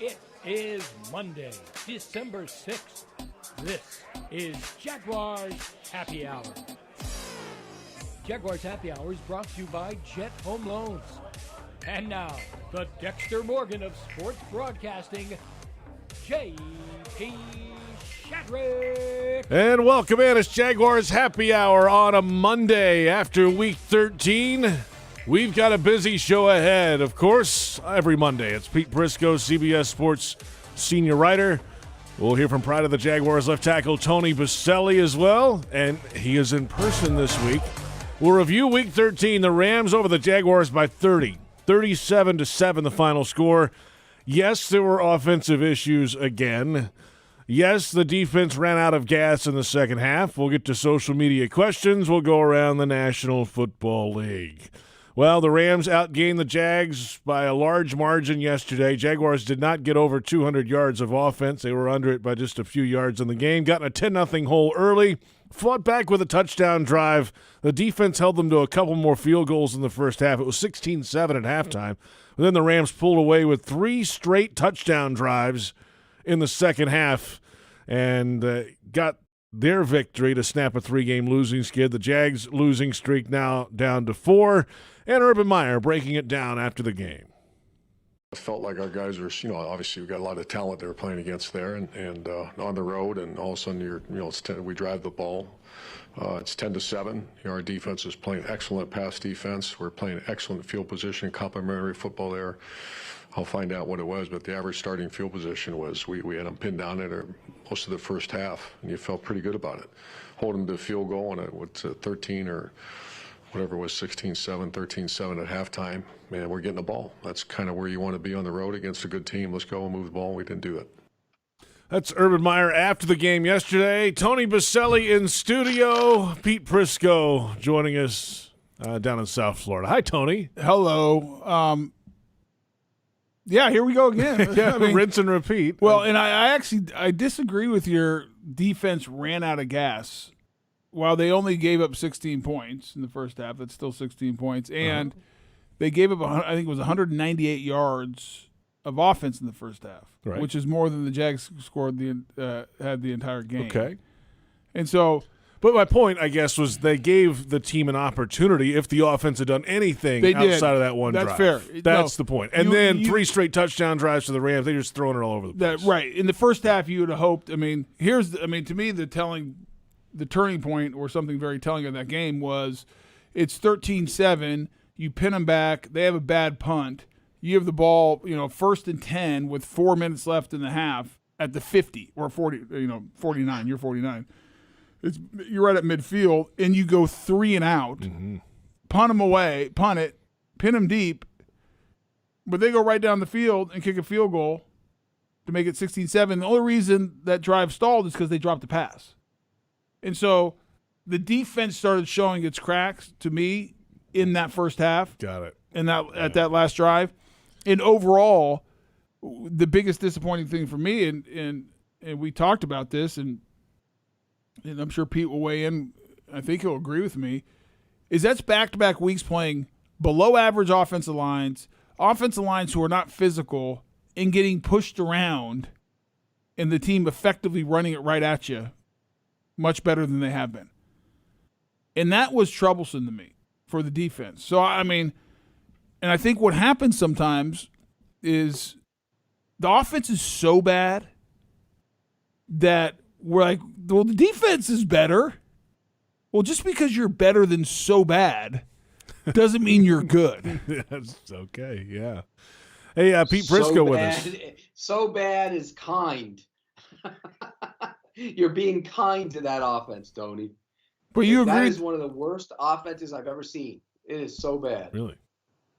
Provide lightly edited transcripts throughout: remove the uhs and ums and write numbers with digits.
It is Monday, December 6th. This is Jaguars Happy Hour. Jaguars Happy Hour is brought to you by Jet Home Loans. And now, the Dexter Morgan of sports broadcasting, J.P. Shadrick. And welcome in. It's Jaguars Happy Hour on a Monday after Week 13. We've got a busy show ahead. Of course, every Monday, it's Pete Prisco, CBS Sports senior writer. We'll hear from Pride of the Jaguars left tackle Tony Boselli as well, and he is in person this week. We'll review Week 13. The Rams over the Jaguars by 30, 37-7 the final score. Yes, there were offensive issues again. Yes, the defense ran out of gas in the second half. We'll get to social media questions. We'll go around the National Football League. Well, the Rams outgained the Jags by a large margin yesterday. Jaguars did not get over 200 yards of offense. They were under it by just a few yards in the game. Got in a 10-0 hole early. Fought back with a touchdown drive. The defense held them to a couple more field goals in the first half. It was 16-7 at halftime. But then the Rams pulled away with 3 straight touchdown drives in the second half and got their victory to snap a 3-game losing skid. The Jags' losing streak now down to 4. And Urban Meyer breaking it down after the game. I felt like our guys were, obviously we've got a lot of talent they were playing against there, and on the road, and all of a sudden we drive the ball. It's 10-7. Our defense is playing excellent pass defense. We're playing excellent field position, complementary football there. I'll find out what it was, but the average starting field position was we had them pinned down at most of the first half, and you felt pretty good about it. Hold them to a field goal, and it was 13 or whatever it was, 16-7, 13-7 at halftime. Man, we're getting the ball. That's kind of where you want to be on the road against a good team. Let's go and move the ball. We didn't do it. That's Urban Meyer after the game yesterday. Tony Boselli in studio. Pete Prisco joining us down in South Florida. Hi, Tony. Hello. Yeah, here we go again. Yeah, rinse and repeat. Well, and I disagree with your defense ran out of gas. While they only gave up 16 points in the first half, that's still 16 points. And they gave up, I think it was 198 yards of offense in the first half, right, which is more than the Jags scored had the entire game. Okay. And so, but my point, I guess, was they gave the team an opportunity if the offense had done anything outside of that one drive. That's fair. That's the point. And then 3 straight touchdown drives to the Rams. They're just throwing it all over the place. Right. In the first half, you would have hoped. To me, the turning point or something very telling of that game was it's 13-7. You pin them back. They have a bad punt. You have the ball, 1st and 10 with 4 minutes left in the half at the 50 or 40, 49. You're 49. You're right at midfield, and you go 3 and out, punt them away, punt it, pin them deep, but they go right down the field and kick a field goal to make it 16-7. The only reason that drive stalled is because they dropped the pass. And so the defense started showing its cracks to me in that first half. Got it. And at that last drive. And overall, the biggest disappointing thing for me, and we talked about this, and I'm sure Pete will weigh in, I think he'll agree with me, is that's back-to-back weeks playing below-average offensive lines who are not physical and getting pushed around, and the team effectively running it right at you much better than they have been. And that was troublesome to me for the defense. So, and I think what happens sometimes is the offense is so bad that we're like, well, the defense is better. Well, just because you're better than so bad doesn't mean you're good. That's okay, yeah. Hey, Pete Prisco with us. So bad is kind. You're being kind to that offense, Tony. But you agree? That is one of the worst offenses I've ever seen. It is so bad. Really?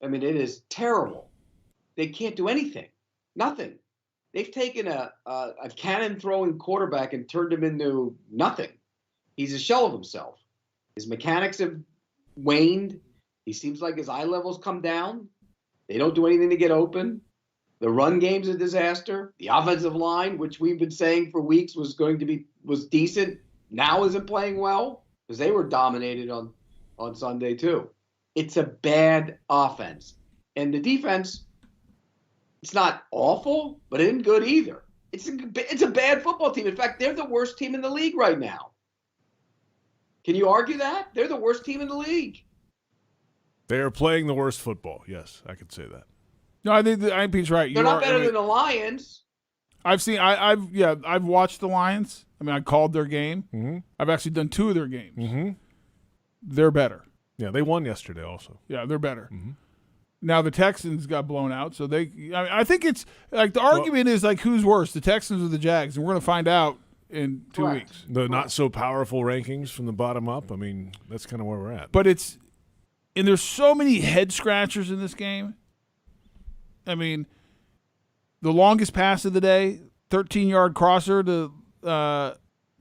I mean, it is terrible. They can't do anything. Nothing. They've taken a cannon-throwing quarterback and turned him into nothing. He's a shell of himself. His mechanics have waned. He seems like his eye levels come down. They don't do anything to get open. The run game's a disaster. The offensive line, which we've been saying for weeks was decent, now isn't playing well because they were dominated on Sunday too. It's a bad offense. And the defense, It's not awful, but it isn't good either. It's a bad football team. In fact, they're the worst team in the league right now. Can you argue that? They're the worst team in the league. They are playing the worst football. Yes, I could say that. No, I think Pete's right. They're not better than the Lions. I've watched the Lions. I mean, I called their game. Mm-hmm. I've actually done 2 of their games. Mm-hmm. They're better. Yeah, they won yesterday also. Yeah, they're better. Mm-hmm. Now the Texans got blown out, so I think it's like the argument is like who's worse, the Texans or the Jags, and we're going to find out in 2 weeks. The not so powerful rankings from the bottom up. I mean, that's kind of where we're at. But there's so many head scratchers in this game. I mean, the longest pass of the day, 13-yard crosser to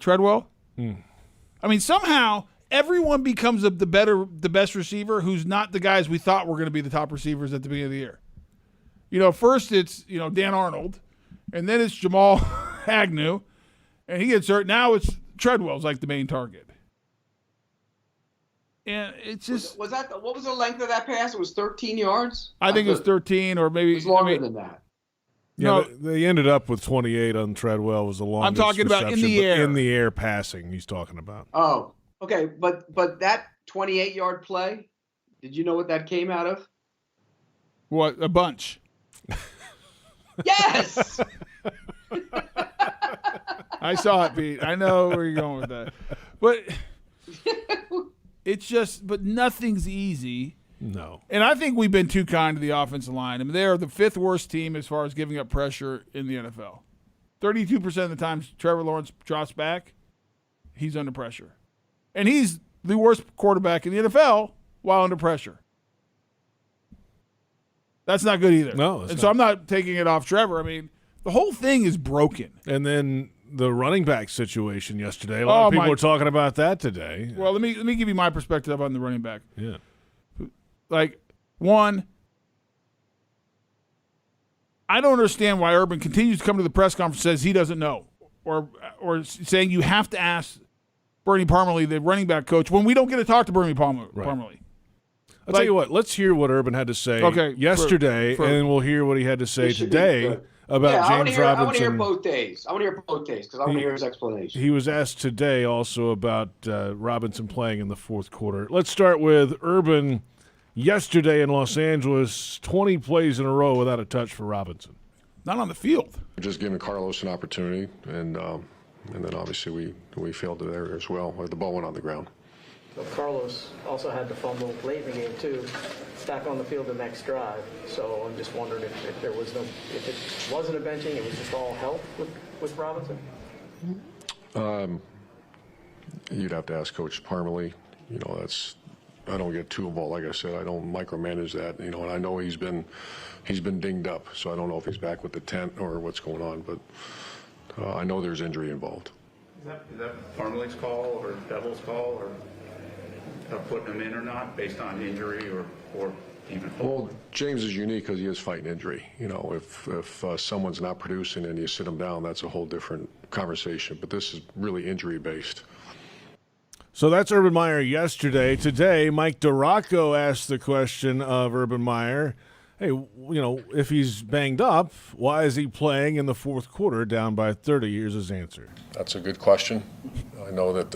Treadwell. I mean, somehow everyone becomes the best receiver who's not the guys we thought were going to be the top receivers at the beginning of the year. You know, first it's, Dan Arnold, and then it's Jamal Agnew, and he gets hurt. Now it's Treadwell's like the main target. And it's just what was the length of that pass? It was 13 yards? I think it was 13 or maybe it was longer than that. Yeah, No. they ended up with 28 on Treadwell. Was the longest. I'm talking about in the air. In the air passing, he's talking about. Oh, okay. But that 28-yard play, did you know what that came out of? What, a bunch. Yes! I saw it, Pete. I know where you're going with that. But it's just, but nothing's easy. No. And I think we've been too kind to the offensive line. I mean, they are the 5th worst team as far as giving up pressure in the NFL. 32% of the time Trevor Lawrence drops back, he's under pressure. And he's the worst quarterback in the NFL while under pressure. That's not good either. No, and so I'm not taking it off Trevor. I mean, the whole thing is broken. And then the running back situation yesterday. A lot of people are talking about that today. Well, let me give you my perspective on the running back. Yeah. Like, one, I don't understand why Urban continues to come to the press conference and says he doesn't know, or saying you have to ask Bernie Parmalee, the running back coach, when we don't get to talk to Bernie Parmalee. I'll tell you what. Let's hear what Urban had to say yesterday, and we'll hear what he had to say today about James Robinson. I want to hear both days. Because I want to hear his explanation. He was asked today also about Robinson playing in the fourth quarter. Let's start with Urban. Yesterday in Los Angeles, 20 plays in a row without a touch for Robinson. Not on the field. Just giving Carlos an opportunity, and then obviously we failed there as well. The ball went on the ground. So Carlos also had to fumble late in the game too, back on the field the next drive. So I'm just wondering if it wasn't a benching, it was just all health with Robinson. You'd have to ask Coach Parmalee. I don't get too involved. Like I said, I don't micromanage that. And I know he's been dinged up, so I don't know if he's back with the tent or what's going on. But I know there's injury involved. Is that Parmalee's call or Devil's call, or putting him in or not, based on injury or even? Well, James is unique because he is fighting injury. If someone's not producing and you sit him down, that's a whole different conversation. But this is really injury based. So that's Urban Meyer yesterday. Today, Mike DiRocco asked the question of Urban Meyer, hey, if he's banged up, why is he playing in the fourth quarter down by 30? Here's his answer. That's a good question. I know that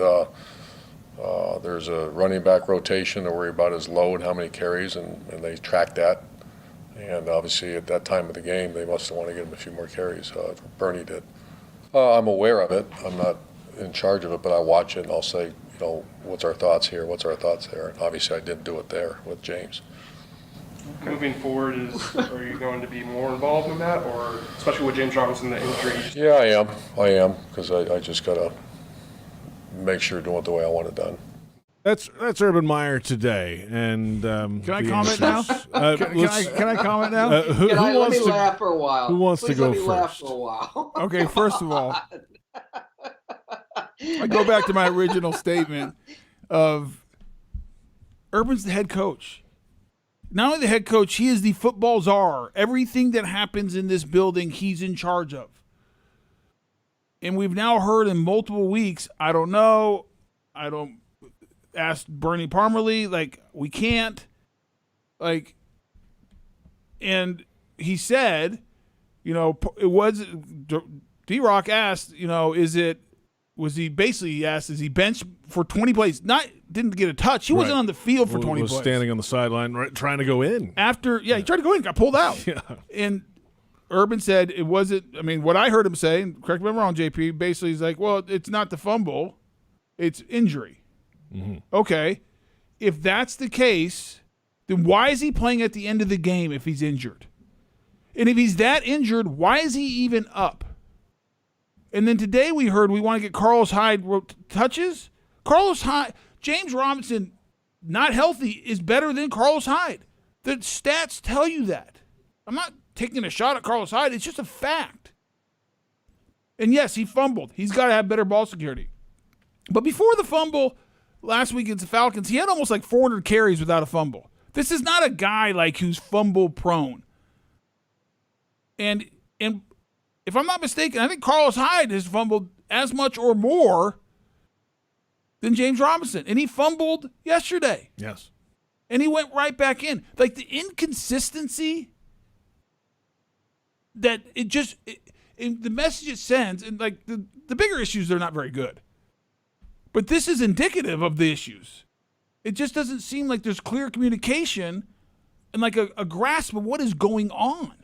there's a running back rotation to worry about his load, how many carries, and they track that. And obviously at that time of the game, they must want to get him a few more carries. Bernie did. I'm aware of it. I'm not in charge of it, but I watch it and I'll say, what's our thoughts here? What's our thoughts there? And obviously I didn't do it there with James. Moving forward, are you going to be more involved in that, or especially with James Robinson, the injury? Yeah, I am, because I just got to make sure doing it the way I want it done. That's Urban Meyer today. And can I comment now? Can I comment now? Let me laugh for a while. Who wants to go first? first? Laugh for a while. Okay, first of all, I go back to my original statement of Urban's the head coach. Not only the head coach, he is the football czar. Everything that happens in this building, he's in charge of. And we've now heard in multiple weeks, I don't know, I don't ask Bernie Parmalee, we can't. And he said it was D-Rock asked, was he asked, is he benched for 20 plays? Didn't get a touch. He wasn't on the field for 20 plays. Was standing on the sideline trying to go in. He tried to go in, got pulled out. Yeah. And Urban said it wasn't, what I heard him say, and correct me if I'm wrong, JP, basically he's like, well, it's not the fumble, it's injury. Mm-hmm. Okay. If that's the case, then why is he playing at the end of the game if he's injured? And if he's that injured, why is he even up? And then today we heard we want to get Carlos Hyde touches. Carlos Hyde, James Robinson, not healthy, is better than Carlos Hyde. The stats tell you that. I'm not taking a shot at Carlos Hyde. It's just a fact. And yes, he fumbled. He's got to have better ball security. But before the fumble last week against the Falcons, he had almost like 400 carries without a fumble. This is not a guy who's fumble prone. And if I'm not mistaken, I think Carlos Hyde has fumbled as much or more than James Robinson. And he fumbled yesterday. Yes. And he went right back in. The inconsistency that the message it sends, and the bigger issues, they're not very good. But this is indicative of the issues. It just doesn't seem like there's clear communication and a grasp of what is going on.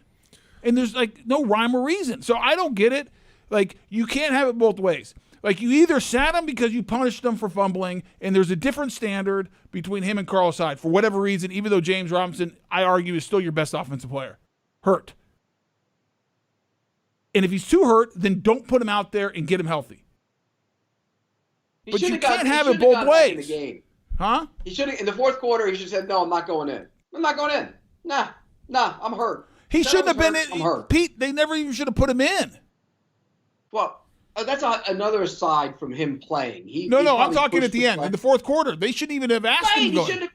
And there's no rhyme or reason. So I don't get it. You can't have it both ways. You either sat him because you punished him for fumbling, and there's a different standard between him and Carlos Hyde for whatever reason, even though James Robinson, I argue, is still your best offensive player. Hurt. And if he's too hurt, then don't put him out there and get him healthy. But you can't have it both ways. In the game. Huh? He should have, in the fourth quarter, he should have said, no, I'm not going in. I'm not going in. Nah, I'm hurt. He shouldn't have been in. I'm hurt. Pete, they never even should have put him in. Well, that's another aside from him playing. I'm talking at the end. In the fourth quarter. They shouldn't even have asked him to go in.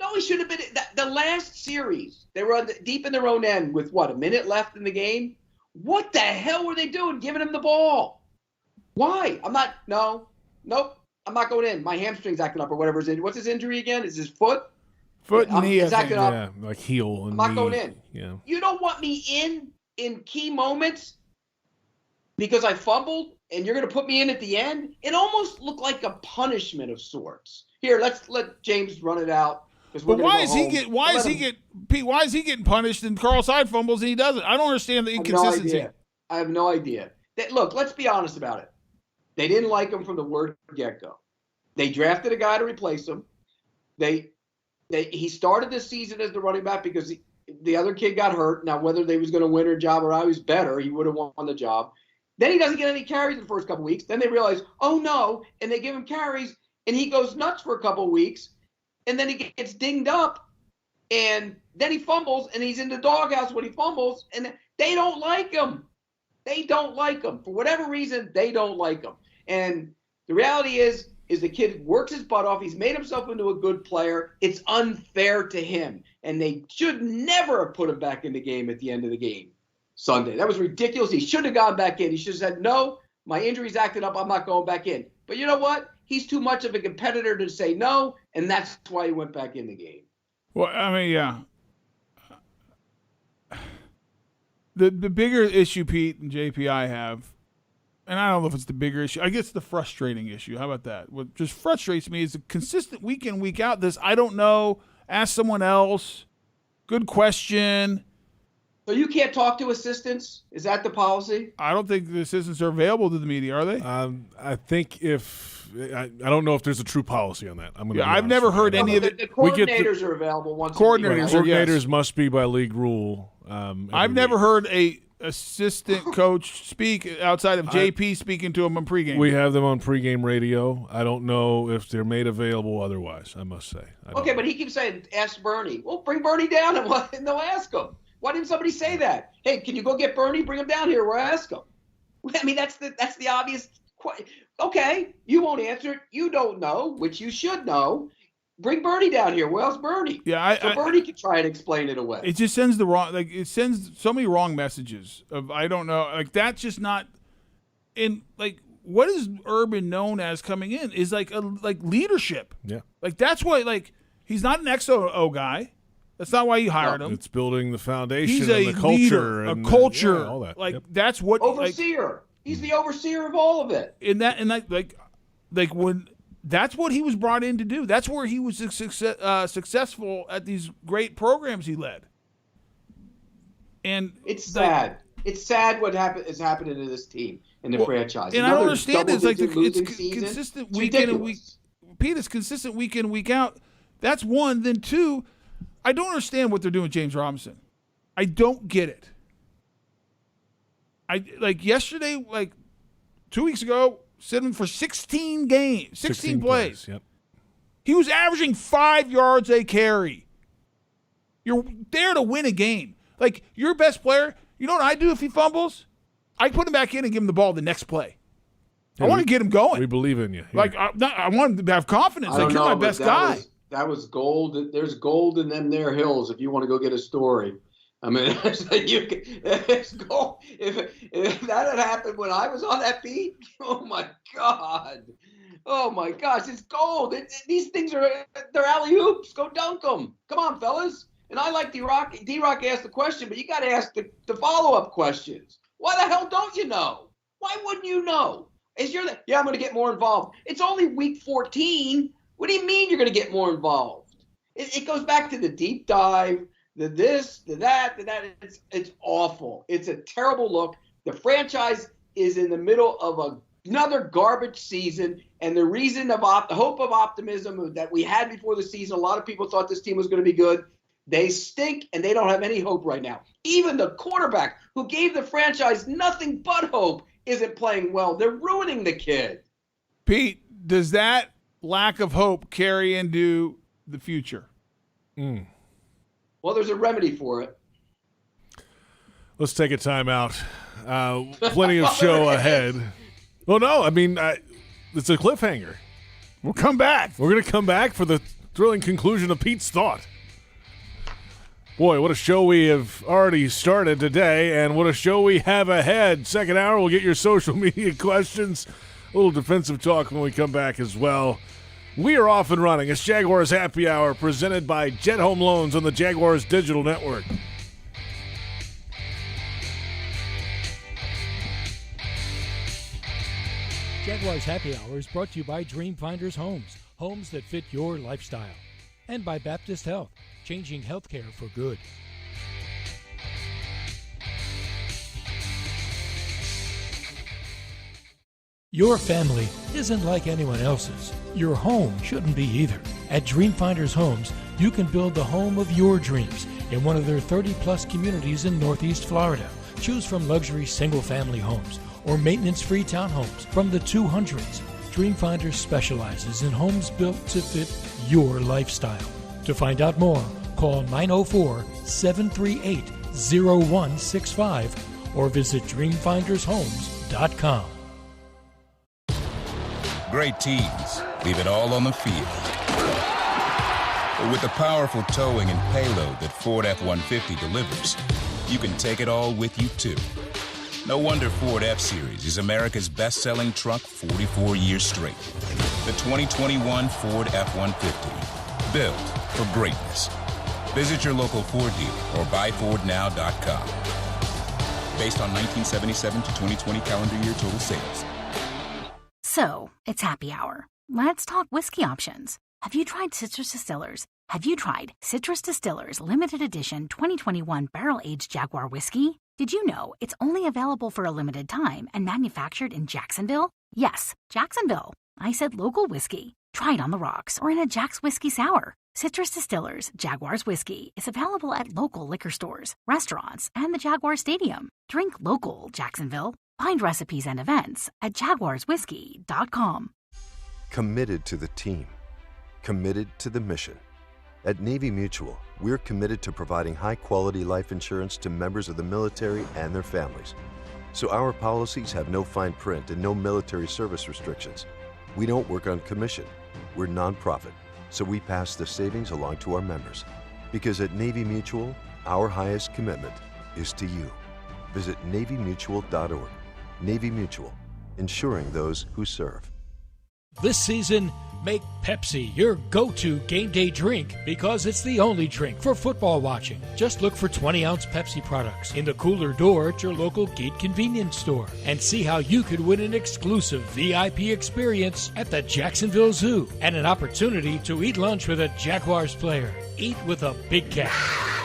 No, he should have been. The last series, they were deep in their own end with, a minute left in the game? What the hell were they doing giving him the ball? Why? Nope. I'm not going in. My hamstring's acting up or whatever his injury. What's his injury again? Is his foot? Foot and knee. It's acting up. Yeah, heel and I'm not knee. going in. Yeah. You don't want me in key moments because I fumbled and you're going to put me in at the end? It almost looked like a punishment of sorts. Here, let's let James run it out. But why is he getting punished and Carlos Hyde fumbles and he doesn't? I don't understand the inconsistency. I have no idea. Look, let's be honest about it. They didn't like him from the word get-go. They drafted a guy to replace him. He started this season as the running back because the other kid got hurt. Now, whether they was going to win a job or I was better, he would have won the job. Then he doesn't get any carries in the first couple weeks. Then they realize, oh, no, and they give him carries, and he goes nuts for a couple weeks, and then he gets dinged up, and then he fumbles, and he's in the doghouse when he fumbles, and they don't like him. They don't like him. For whatever reason, they don't like him. And the reality is the kid works his butt off. He's made himself into a good player. It's unfair to him. And they should never have put him back in the game at the end of the game Sunday. That was ridiculous. He should have gone back in. He should have said, no, my injury's acted up. I'm not going back in. But you know what? He's too much of a competitor to say no, and that's why he went back in the game. Well, yeah. The bigger issue, Pete and JP, I have, and I don't know if it's the bigger issue. I guess the frustrating issue. How about that? What just frustrates me is a consistent week in, week out. This, I don't know. Ask someone else. Good question. So you can't talk to assistants? Is that the policy? I don't think the assistants are available to the media, are they? I think I don't know if there's a true policy on that. I've never heard any of it. The coordinators are available once Coordinators must be by league rule. I've never heard a assistant coach speak outside of JP speaking to him on pregame. We have them on pregame radio. I don't know if they're made available otherwise, I must say. Okay, but he keeps saying, ask Bernie. Well, bring Bernie down and they'll ask him. Why didn't somebody say that? Hey, can you go get Bernie? Bring him down here. We'll ask him. I mean, that's the obvious question. Okay, you won't answer it. You don't know, which you should know. Bring Bernie down here. Where's Bernie? Yeah, so Bernie can try and explain it away. It just sends it sends so many wrong messages of I don't know. That's just not in what is Urban known as coming in is like leadership. Yeah. That's why he's not an XO guy. That's not why you hired him. It's building the foundation He's and a the culture. leader, and a culture. all that. Like, Yep. that's what. Overseer. He's the overseer of all of it. When that's what he was brought in to do. That's where he was successful at these great programs he led. And it's sad. It's sad what is happening to this team and the franchise. And I don't understand it. It's like it's season. consistent week in and week. Pete, it's consistent week in, week out. That's one. Then two, I don't understand what they're doing with James Robinson. I don't get it. Yesterday, 2 weeks ago, set him for 16 games, 16 plays. Yep. He was averaging 5 yards a carry. You're there to win a game. Like, your best player, you know what I do if he fumbles? I put him back in and give him the ball the next play. I want to get him going. We believe in you. Yeah. I want him to have confidence. You're my best guy. That was gold. There's gold in them there hills if you want to go get a story. I mean, it's gold. If that had happened when I was on that beat, oh my God. Oh my gosh, it's gold. These things they're alley-oops. Go dunk them. Come on, fellas. And I like D-Rock. D-Rock asked the question, but you got to ask the follow-up questions. Why the hell don't you know? Why wouldn't you know? I'm going to get more involved. It's only week 14. What do you mean you're going to get more involved? It goes back to the deep dive, the this, the that, the that. It's awful. It's a terrible look. The franchise is in the middle of another garbage season, and the reason of the hope of optimism that we had before the season, a lot of people thought this team was going to be good. They stink, and they don't have any hope right now. Even the quarterback who gave the franchise nothing but hope isn't playing well. They're ruining the kid. Pete, does that lack of hope carry into the future? Well, there's a remedy for it. Let's take a timeout. Plenty of show ahead. Well, no, I mean, it's a cliffhanger. We'll come back. We're going to come back for the thrilling conclusion of Pete's thought. Boy, what a show we have already started today, and what a show we have ahead. Second hour, we'll get your social media questions. A little defensive talk when we come back as well. We are off and running. It's Jaguars Happy Hour presented by Jet Home Loans on the Jaguars Digital Network. Jaguars Happy Hour is brought to you by Dreamfinders Homes, homes that fit your lifestyle. And by Baptist Health, changing healthcare for good. Your family isn't like anyone else's. Your home shouldn't be either. At Dreamfinders Homes, you can build the home of your dreams in one of their 30-plus communities in Northeast Florida. Choose from luxury single-family homes or maintenance-free townhomes from the 200s. Dreamfinders specializes in homes built to fit your lifestyle. To find out more, call 904-738-0165 or visit dreamfindershomes.com. Great teams leave it all on the field. But with the powerful towing and payload that Ford F-150 delivers, you can take it all with you, too. No wonder Ford F-Series is America's best-selling truck 44 years straight. The 2021 Ford F-150, built for greatness. Visit your local Ford dealer or buyfordnow.com. Based on 1977 to 2020 calendar year total sales. So, it's happy hour. Let's talk whiskey options. Have you tried Citrus Distillers? Have you tried Citrus Distillers Limited Edition 2021 Barrel-Aged Jaguar Whiskey? Did you know it's only available for a limited time and manufactured in Jacksonville? Yes, Jacksonville. I said local whiskey. Try it on the rocks or in a Jack's Whiskey Sour. Citrus Distillers Jaguars Whiskey is available at local liquor stores, restaurants, and the Jaguar Stadium. Drink local, Jacksonville. Find recipes and events at jaguarswhiskey.com. Committed to the team. Committed to the mission. At Navy Mutual, we're committed to providing high-quality life insurance to members of the military and their families. So our policies have no fine print and no military service restrictions. We don't work on commission. We're nonprofit, so we pass the savings along to our members. Because at Navy Mutual, our highest commitment is to you. Visit NavyMutual.org. Navy Mutual, insuring those who serve. This season, make Pepsi your go-to game day drink because it's the only drink for football watching. Just look for 20-ounce Pepsi products in the cooler door at your local Gate convenience store and see how you could win an exclusive VIP experience at the Jacksonville Zoo and an opportunity to eat lunch with a Jaguars player. Eat with a big cat.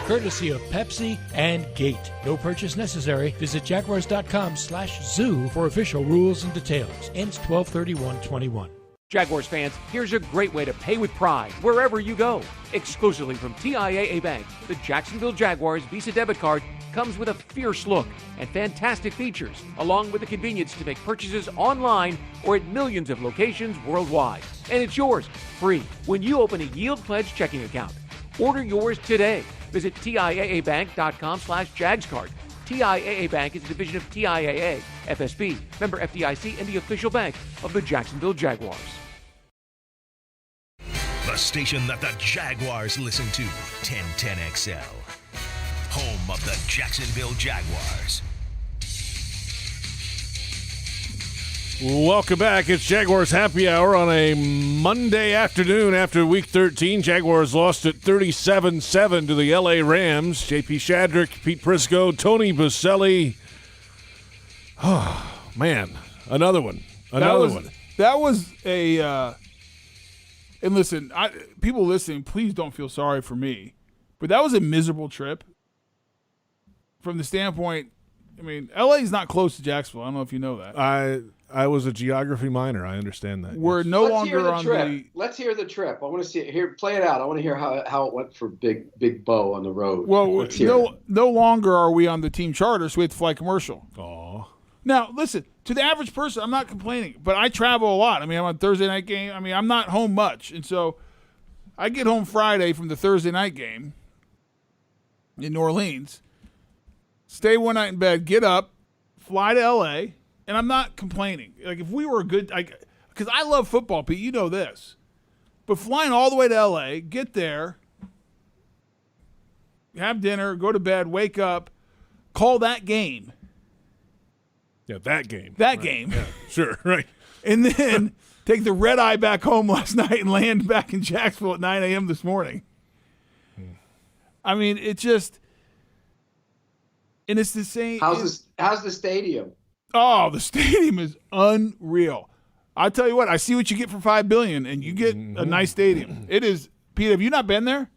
Courtesy of Pepsi and Gate. No purchase necessary. Visit jaguars.com/zoo for official rules and details. Ends 12/31/21. Jaguars fans, here's a great way to pay with pride wherever you go. Exclusively from TIAA Bank, the Jacksonville Jaguars Visa debit card comes with a fierce look and fantastic features, along with the convenience to make purchases online or at millions of locations worldwide. And it's yours, free, when you open a Yield Pledge checking account. Order yours today. Visit TIAABank.com/JagsCard. TIAA Bank is a division of TIAA, FSB, member FDIC, and the official bank of the Jacksonville Jaguars. The station that the Jaguars listen to, 1010XL. Home of the Jacksonville Jaguars. Welcome back. It's Jaguars Happy Hour on a Monday afternoon after Week 13. Jaguars lost at 37-7 to the L.A. Rams. J.P. Shadrick, Pete Prisco, Tony Boselli. Oh, man. Another one. That was a and listen, people listening, please don't feel sorry for me. But that was a miserable trip from the standpoint, I mean, L.A. is not close to Jacksonville. I don't know if you know that. I was a geography minor. I understand that. We're no longer on the. Let's hear the trip. I want to see it. Here, play it out. I want to hear how it went for Big Bo on the road. Well, no longer are we on the team charter, so we have to fly commercial. Oh. Now, listen, to the average person, I'm not complaining, but I travel a lot. I mean, I'm on Thursday night game. I mean, I'm not home much, and so I get home Friday from the Thursday night game in New Orleans, stay one night in bed, get up, fly to L.A., and I'm not complaining. Like, if we were a good – because I love football, Pete. You know this. But flying all the way to L.A., get there, have dinner, go to bed, wake up, call that game. Yeah, that game. That game. Yeah, sure, right. And then take the red eye back home last night and land back in Jacksonville at 9 a.m. this morning. I mean, it just – and it's the same – How's the stadium? Oh, the stadium is unreal. I tell you what, I see what you get for $5 billion, and you get a nice stadium. It is, Pete. Have you not been there?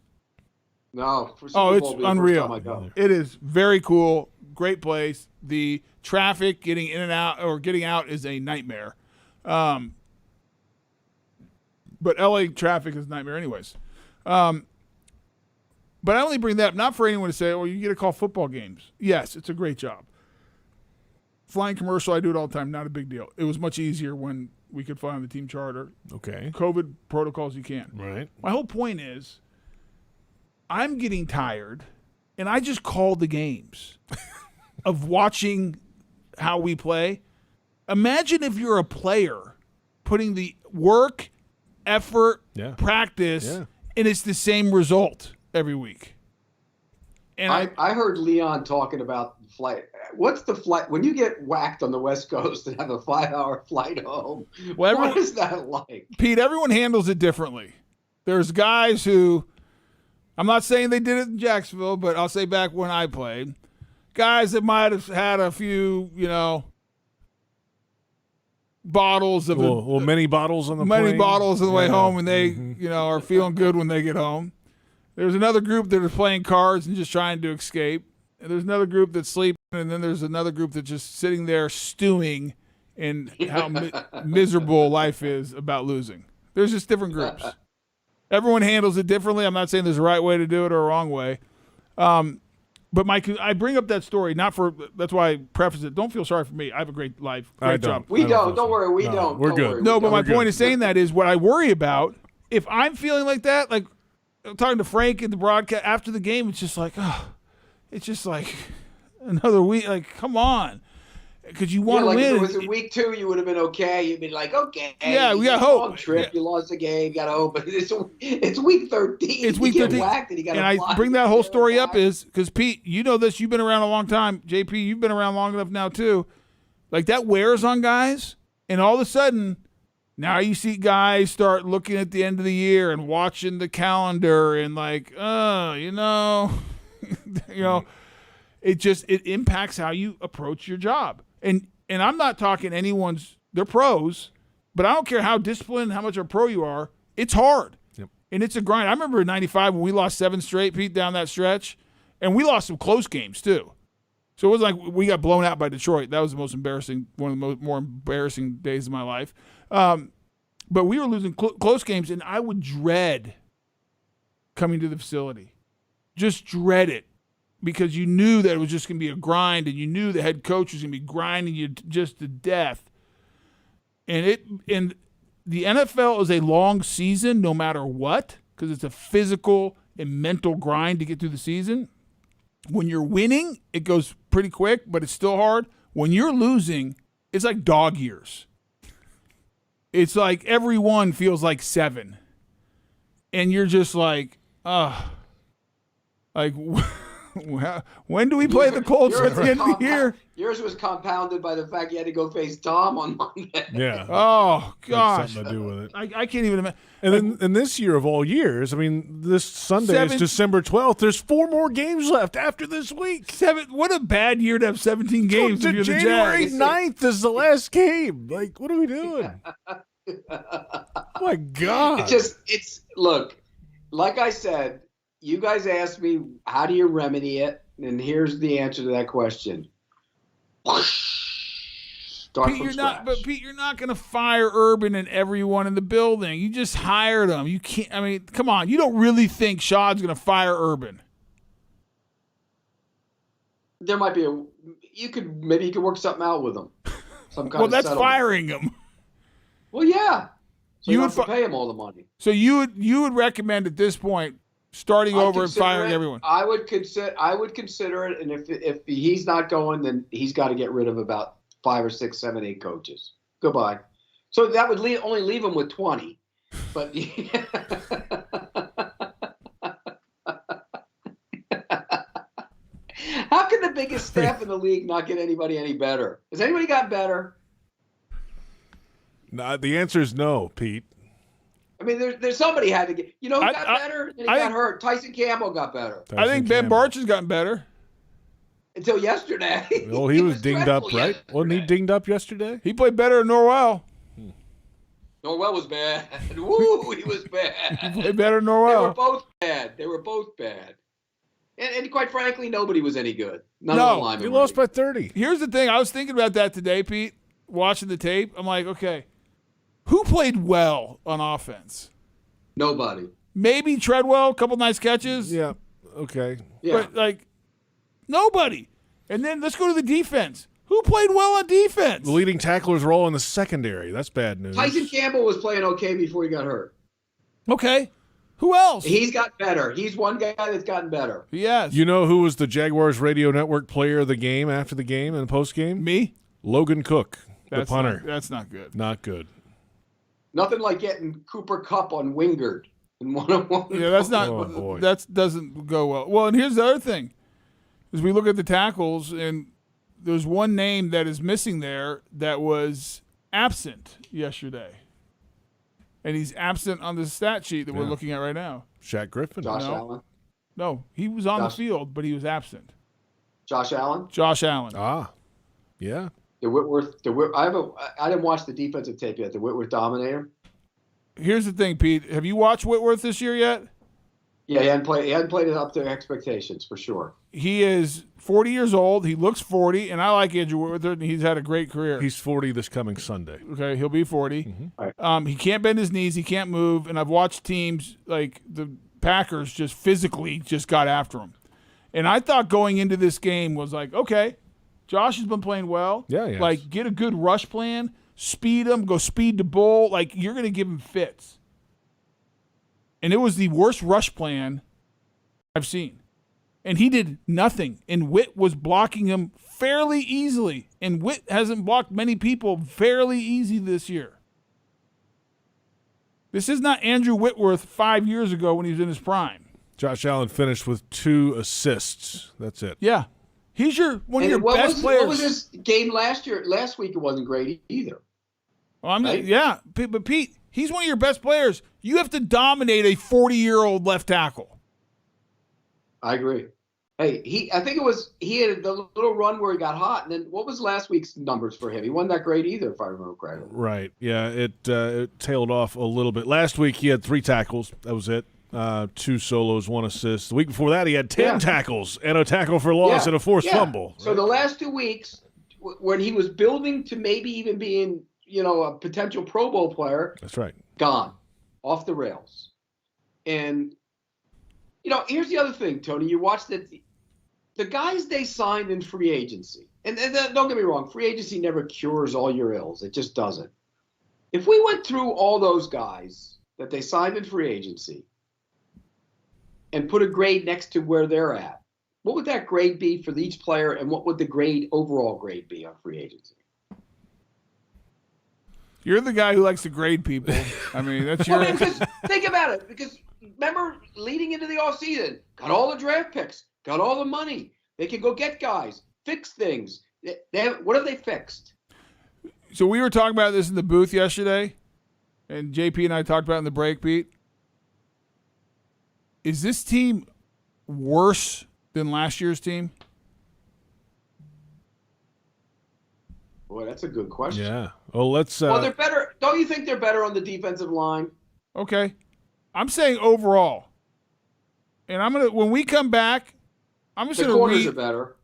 No. It's unreal. It is very cool. Great place. The traffic getting in and out or getting out is a nightmare. But LA traffic is a nightmare, anyways. But I only bring that up not for anyone to say, "Oh, you get to call football games." Yes, it's a great job. Flying commercial, I do it all the time. Not a big deal. It was much easier when we could fly on the team charter. Okay. COVID protocols, you can't. Right. My whole point is I'm getting tired, and I just call the games of watching how we play. Imagine if you're a player putting the work, effort, practice, and it's the same result every week. And I heard Leon talking about flight. What's the flight when you get whacked on the West Coast and have a 5-hour flight home? What is that like? Pete, everyone handles it differently. There's guys who, I'm not saying they did it in Jacksonville, but I'll say back when I played, guys that might have had a few, bottles of many bottles on the many bottles on the way home, and they, are feeling good when they get home. There's another group that are playing cards and just trying to escape. And there's another group that's sleeping, and then there's another group that's just sitting there stewing in how miserable life is about losing. There's just different groups. Everyone handles it differently. I'm not saying there's a right way to do it or a wrong way. But I bring up that story that's why I preface it. Don't feel sorry for me. I have a great life, great job. We don't. Don't worry. We don't. We're good. No, but my point is saying that is what I worry about. If I'm feeling like that, like I'm talking to Frank at the broadcast after the game, it's just like, it's just like another week. Like, come on. Because you want to win. If it was in week 2, you would have been okay. You'd be like, okay. Yeah, we got hope. Long trip. You lost the game. You got hope. But it's week 13. It's week 13. And I bring that whole story up is because, Pete, you know this. You've been around a long time. JP, you've been around long enough now, too. Like, that wears on guys. And all of a sudden, Now you see guys start looking at the end of the year and watching the calendar and like, you know, it impacts how you approach your job. And I'm not talking they're pros, but I don't care how disciplined, how much of a pro you are. It's hard. Yep. And it's a grind. I remember in 95 when we lost 7 straight, Pete, down that stretch, and we lost some close games too. So it wasn't like we got blown out by Detroit. That was the most embarrassing, one of the more embarrassing days of my life. But we were losing close games, and I would dread coming to the facility. Just dread it because you knew that it was just going to be a grind, and you knew the head coach was going to be grinding you just to death. And the NFL is a long season no matter what because it's a physical and mental grind to get through the season. When you're winning, it goes pretty quick, but it's still hard. When you're losing, it's like dog years. It's like every one feels like 7. And you're just like, when do we play the Colts at the end of the year? Yours was compounded by the fact you had to go face Tom on Monday. Yeah. Oh, gosh. Something to do with it. I can't even imagine. And then in this year of all years, I mean, this Sunday is December 12th. There's 4 more games left after this week. What a bad year to have 17 games if you're the January Jags. 9th is the last game. Like, what are we doing? Oh, my God. Look, like I said, you guys asked me, how do you remedy it? And here's the answer to that question. Start Pete, from scratch. Pete, you're not going to fire Urban and everyone in the building. You just hired them. You can't. I mean, come on. You don't really think Shad's going to fire Urban? There might be maybe you could work something out with him. Some kind Well, of that's settlement. firing him. Well, yeah. So you You don't have to pay him all the money. So you would recommend at this point starting over and firing everyone? I would consider it, and if he's not going, then he's got to get rid of about 5 or 6, 7, 8 coaches. Goodbye. So that would only leave him with 20. But how can the biggest staff in the league not get anybody any better? Has anybody got better? No, the answer is no, Pete. I mean, there's somebody had to get. You know who got better? And he got hurt. Tyson Campbell got better. I think Ben Barch has gotten better. Until yesterday. Well, he was dinged up, dreadful right? yesterday. Wasn't he dinged up yesterday? He played better than Norwell. Norwell was bad. Woo, he was bad. He played better than Norwell. They were both bad. And quite frankly, nobody was any good. None No, of the linemen He were lost any by 30. Here's the thing. I was thinking about that today, Pete, watching the tape. I'm like, okay, who played well on offense? Nobody. Maybe Treadwell, a couple nice catches. Yeah, okay. Yeah. But, nobody. And then let's go to the defense. Who played well on defense? The leading tacklers were all in the secondary. That's bad news. Tyson Campbell was playing okay before he got hurt. Okay. Who else? He's got better. He's one guy that's gotten better. Yes. You know who was the Jaguars Radio Network player of the game after the game and the post game? Me? Logan Cook, the punter. That's not good. Not good. Nothing like getting Cooper Kupp on Wingard in one-on-one. Yeah, that's not. Oh, boy. That doesn't go well. Well, and here's the other thing: is we look at the tackles, and there's one name that is missing there that was absent yesterday, and he's absent on the stat sheet that we're looking at right now. Shaq Griffin. Josh Allen. No, he was on the field, but he was absent. Josh Allen. Josh Allen. Ah, yeah. The Whitworth. I didn't watch the defensive tape yet. The Whitworth Dominator. Here's the thing, Pete. Have you watched Whitworth this year yet? Yeah, he hadn't played it up to expectations for sure. He is 40 years old. He looks 40, and I like Andrew Whitworth, and he's had a great career. He's 40 this coming Sunday. Okay, he'll be 40. Mm-hmm. Right. He can't bend his knees. He can't move. And I've watched teams like the Packers just physically just got after him. And I thought going into this game was like, okay, Josh has been playing well. Yeah, yes. Like, get a good rush plan, speed him, go speed to bull. Like, you're going to give him fits. And it was the worst rush plan I've seen. And he did nothing. And Witt was blocking him fairly easily. And Witt hasn't blocked many people fairly easy this year. This is not Andrew Whitworth 5 years ago when he was in his prime. Josh Allen finished with 2 assists. That's it. Yeah. He's one of your best players. What was his game last year? Last week it wasn't great either. Well, Right? Yeah, but Pete, he's one of your best players. You have to dominate a 40-year-old left tackle. I agree. Hey, I think he had the little run where he got hot, and then what was last week's numbers for him? He wasn't that great either, if I remember correctly. Right. Yeah, it tailed off a little bit. Last week he had 3 tackles. That was it. 2 solos, 1 assist. The week before that he had 10 tackles and a tackle for loss and a forced fumble. So the last 2 weeks, when he was building to maybe even being, a potential Pro Bowl player, that's right, gone, off the rails. And here's the other thing, Tony. You watched it. The guys they signed in free agency, and don't get me wrong, free agency never cures all your ills. It just doesn't. If we went through all those guys that they signed in free agency and put a grade next to where they're at, what would that grade be for each player, and what would the overall grade be on free agency? You're the guy who likes to grade people. I mean, that's your. Because think about it. Because remember, leading into the offseason, got all the draft picks, got all the money. They can go get guys, fix things. What have they fixed? So we were talking about this in the booth yesterday, and JP and I talked about it in the break, Pete. Is this team worse than last year's team? Boy, that's a good question. Yeah. Well, let's. Well, they're better. Don't you think they're better on the defensive line? Okay. I'm saying overall. And when we come back, I'm just going to read. The corners are better.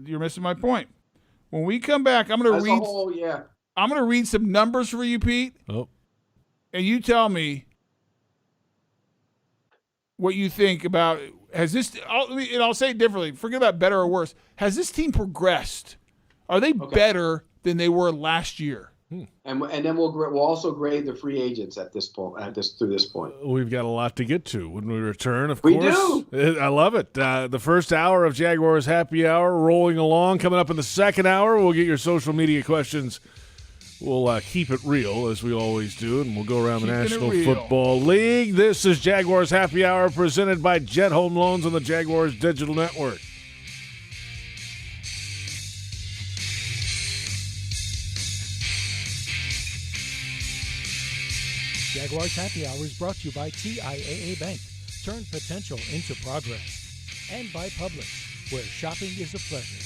You're missing my point. When we come back, I'm going to read. I'm going to read some numbers for you, Pete. Oh. And you tell me what you think about. Has this? I'll say it differently. Forget about better or worse. Has this team progressed? Are they better than they were last year? And then we'll also grade the free agents at this point. Through this point, we've got a lot to get to when we return. Of we course, do. I love it. The first hour of Jaguars Happy Hour rolling along. Coming up in the second hour, we'll get your social media questions. We'll keep it real as we always do, and we'll go around the National Football League. This is Jaguars Happy Hour presented by Jet Home Loans on the Jaguars Digital Network. Jaguars Happy Hour is brought to you by TIAA Bank. Turn potential into progress. And by Publix, where shopping is a pleasure.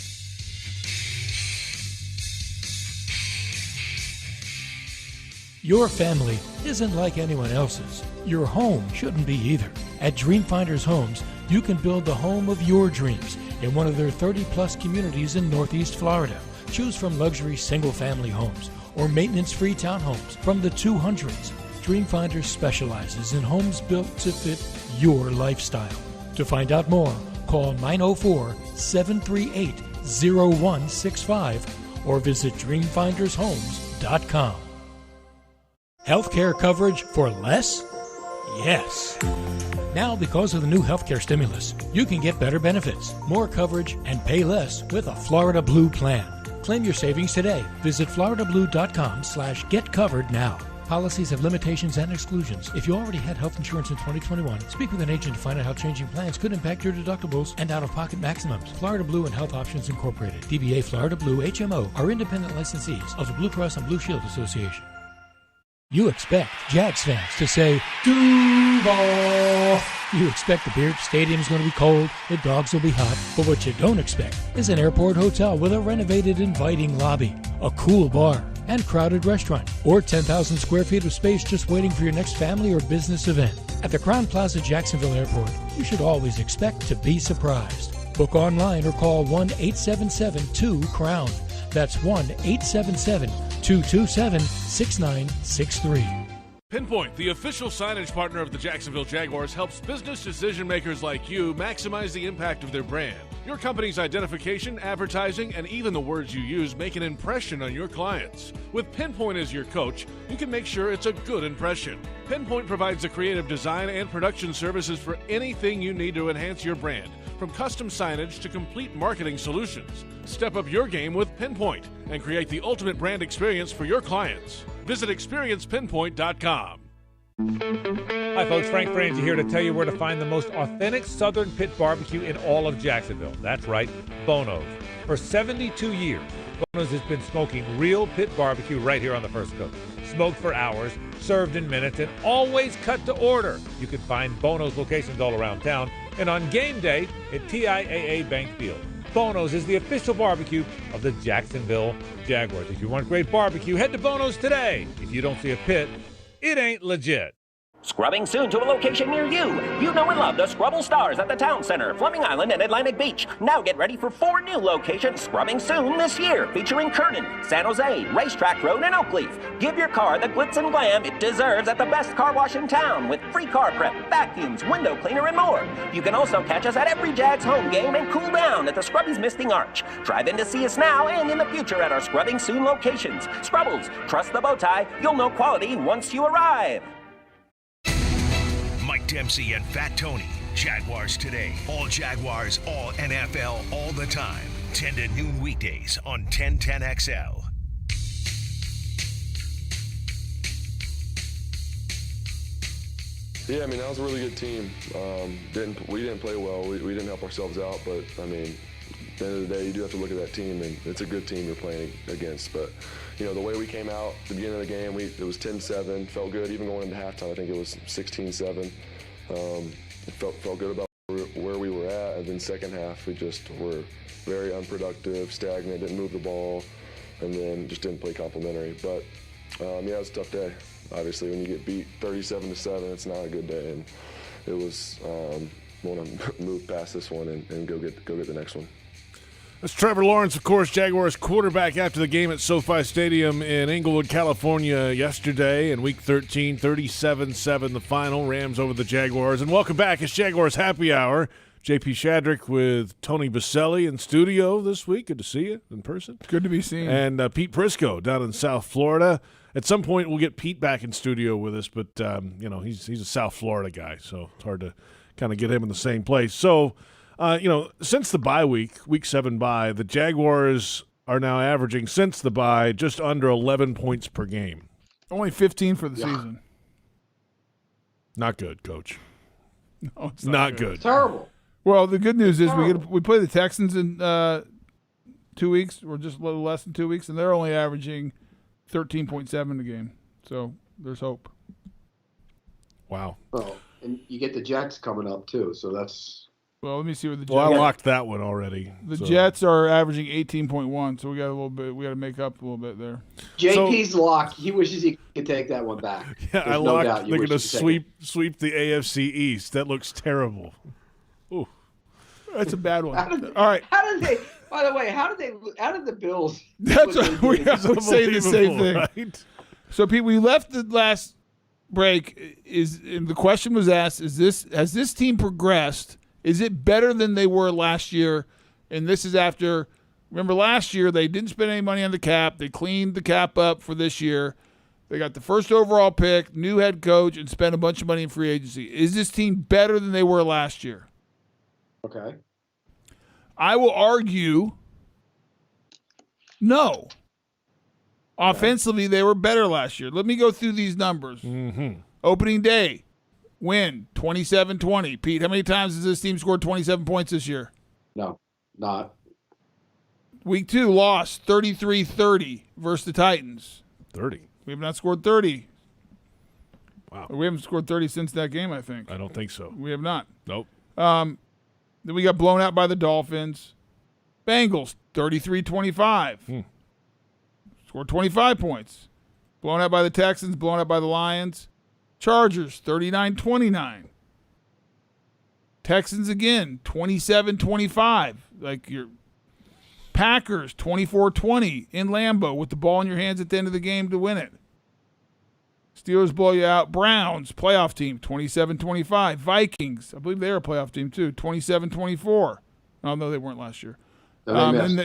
Your family isn't like anyone else's. Your home shouldn't be either. At Dreamfinders Homes, you can build the home of your dreams in one of their 30-plus communities in Northeast Florida. Choose from luxury single-family homes or maintenance-free townhomes from the 200s. Dreamfinders specializes in homes built to fit your lifestyle. To find out more, call 904-738-0165 or visit dreamfindershomes.com. Healthcare coverage for less? Yes. Now, because of the new healthcare stimulus, you can get better benefits, more coverage, and pay less with a Florida Blue plan. Claim your savings today. Visit floridablue.com/getcovered now. Policies have limitations and exclusions. If you already had health insurance in 2021, speak with an agent to find out how changing plans could impact your deductibles and out-of-pocket maximums. Florida Blue and Health Options Incorporated, DBA Florida Blue HMO, are independent licensees of the Blue Cross and Blue Shield Association. You expect Jags fans to say, Duval. You expect the Beard Stadium's going to be cold, the dogs will be hot, but what you don't expect is an airport hotel with a renovated inviting lobby, a cool bar, and crowded restaurant, or 10,000 square feet of space just waiting for your next family or business event. At the Crowne Plaza Jacksonville Airport, you should always expect to be surprised. Book online or call 1-877-2-CROWN. That's 1-877-227-6963. Pinpoint, the official signage partner of the Jacksonville Jaguars, helps business decision makers like you maximize the impact of their brand. Your company's identification, advertising, and even the words you use make an impression on your clients. With Pinpoint as your coach, you can make sure it's a good impression. Pinpoint provides the creative design and production services for anything you need to enhance your brand, from custom signage to complete marketing solutions. Step up your game with Pinpoint and create the ultimate brand experience for your clients. Visit experiencepinpoint.com. Hi folks, Frank Frangie here to tell you where to find the most authentic Southern Pit barbecue in all of Jacksonville. That's right, Bono's. For 72 years, Bono's has been smoking real pit barbecue right here on the First Coast. Smoked for hours, served in minutes, and always cut to order. You can find Bono's locations all around town and on game day at TIAA Bank Field. Bono's is the official barbecue of the Jacksonville Jaguars. If you want great barbecue, head to Bono's today. If you don't see a pit, it ain't legit. Scrubbing soon to a location near you. You know and love the Scrubble Stars at the Town Center, Fleming Island, and Atlantic Beach. Now get ready for 4 new locations scrubbing soon this year, featuring Kernan, San Jose, Racetrack Road, and Oakleaf. Give your car the glitz and glam it deserves at the best car wash in town with free car prep, vacuums, window cleaner, and more. You can also catch us at every Jags home game and cool down at the Scrubby's Misting Arch. Drive in to see us now and in the future at our scrubbing soon locations. Scrubbles, trust the bow tie. You'll know quality once you arrive. Mike Dempsey and Fat Tony. Jaguars Today. All Jaguars, all NFL, all the time. 10 to noon weekdays on 1010XL. Yeah, I mean, that was a really good team. We didn't play well. We didn't help ourselves out, but, I mean, at the end of the day, you do have to look at that team, and it's a good team you're playing against. But, you know, the way we came out at the beginning of the game, it was 10-7, felt good. Even going into halftime, I think it was 16-7. It felt good about where we were at. And then second half, we just were very unproductive, stagnant, didn't move the ball, and then just didn't play complimentary. But, yeah, it was a tough day. Obviously, when you get beat 37-7, it's not a good day. And it was, want to move past this one and go get the next one. That's Trevor Lawrence, of course, Jaguars quarterback after the game at SoFi Stadium in Inglewood, California yesterday in Week 13, 37-7 the final, Rams over the Jaguars. And welcome back. It's Jaguars Happy Hour. JP Shadrick with Tony Boselli in studio this week. Good to see you in person. Good to be seen. And Pete Prisco down in South Florida. At some point, we'll get Pete back in studio with us, but, you know, he's a South Florida guy, so it's hard to kind of get him in the same place. So, you know, since the bye week 7 bye, the Jaguars are now averaging, since the bye, just under 11 points per game. Only 15 for the season. Not good, Coach. No, it's not good. Terrible. Well, the good news is we play the Texans in 2 weeks, or just a little less than 2 weeks, and they're only averaging 13.7 a game. So there's hope. Wow. Oh, and you get the Jets coming up too, so that's. Well, let me see what the Jets. Well, I locked that one already. The Jets are averaging 18.1, so we got a little bit. We got to make up a little bit there. JP's locked. He wishes he could take that one back. Yeah, I locked. They're going to sweep the AFC East. That looks terrible. Ooh, that's a bad one. All right. How did they? By the way, how did the Bills? That's what we have to say the same thing. Right? So, Pete, we left the last break. And the question was asked: has this team progressed? Is it better than they were last year? And this is after, remember last year they didn't spend any money on the cap. They cleaned the cap up for this year. They got the first overall pick, new head coach, and spent a bunch of money in free agency. Is this team better than they were last year? Okay. I will argue no. Offensively, they were better last year. Let me go through these numbers. Mm-hmm. Opening day. Win, 27-20. Pete, how many times has this team scored 27 points this year? No, not. Week 2, loss, 33-30 versus the Titans. 30? We have not scored 30. Wow. We haven't scored 30 since that game, I think. I don't think so. We have not. Nope. Then we got blown out by the Dolphins. Bengals, 33-25. Scored 25 points. Blown out by the Texans, blown out by the Lions. Chargers, 39-29. Texans again, 27-25. Like your Packers, 24-20 in Lambeau with the ball in your hands at the end of the game to win it. Steelers blow you out. Browns, playoff team, 27-25. Vikings, I believe they're a playoff team too, 27-24. Oh, no, they weren't last year. And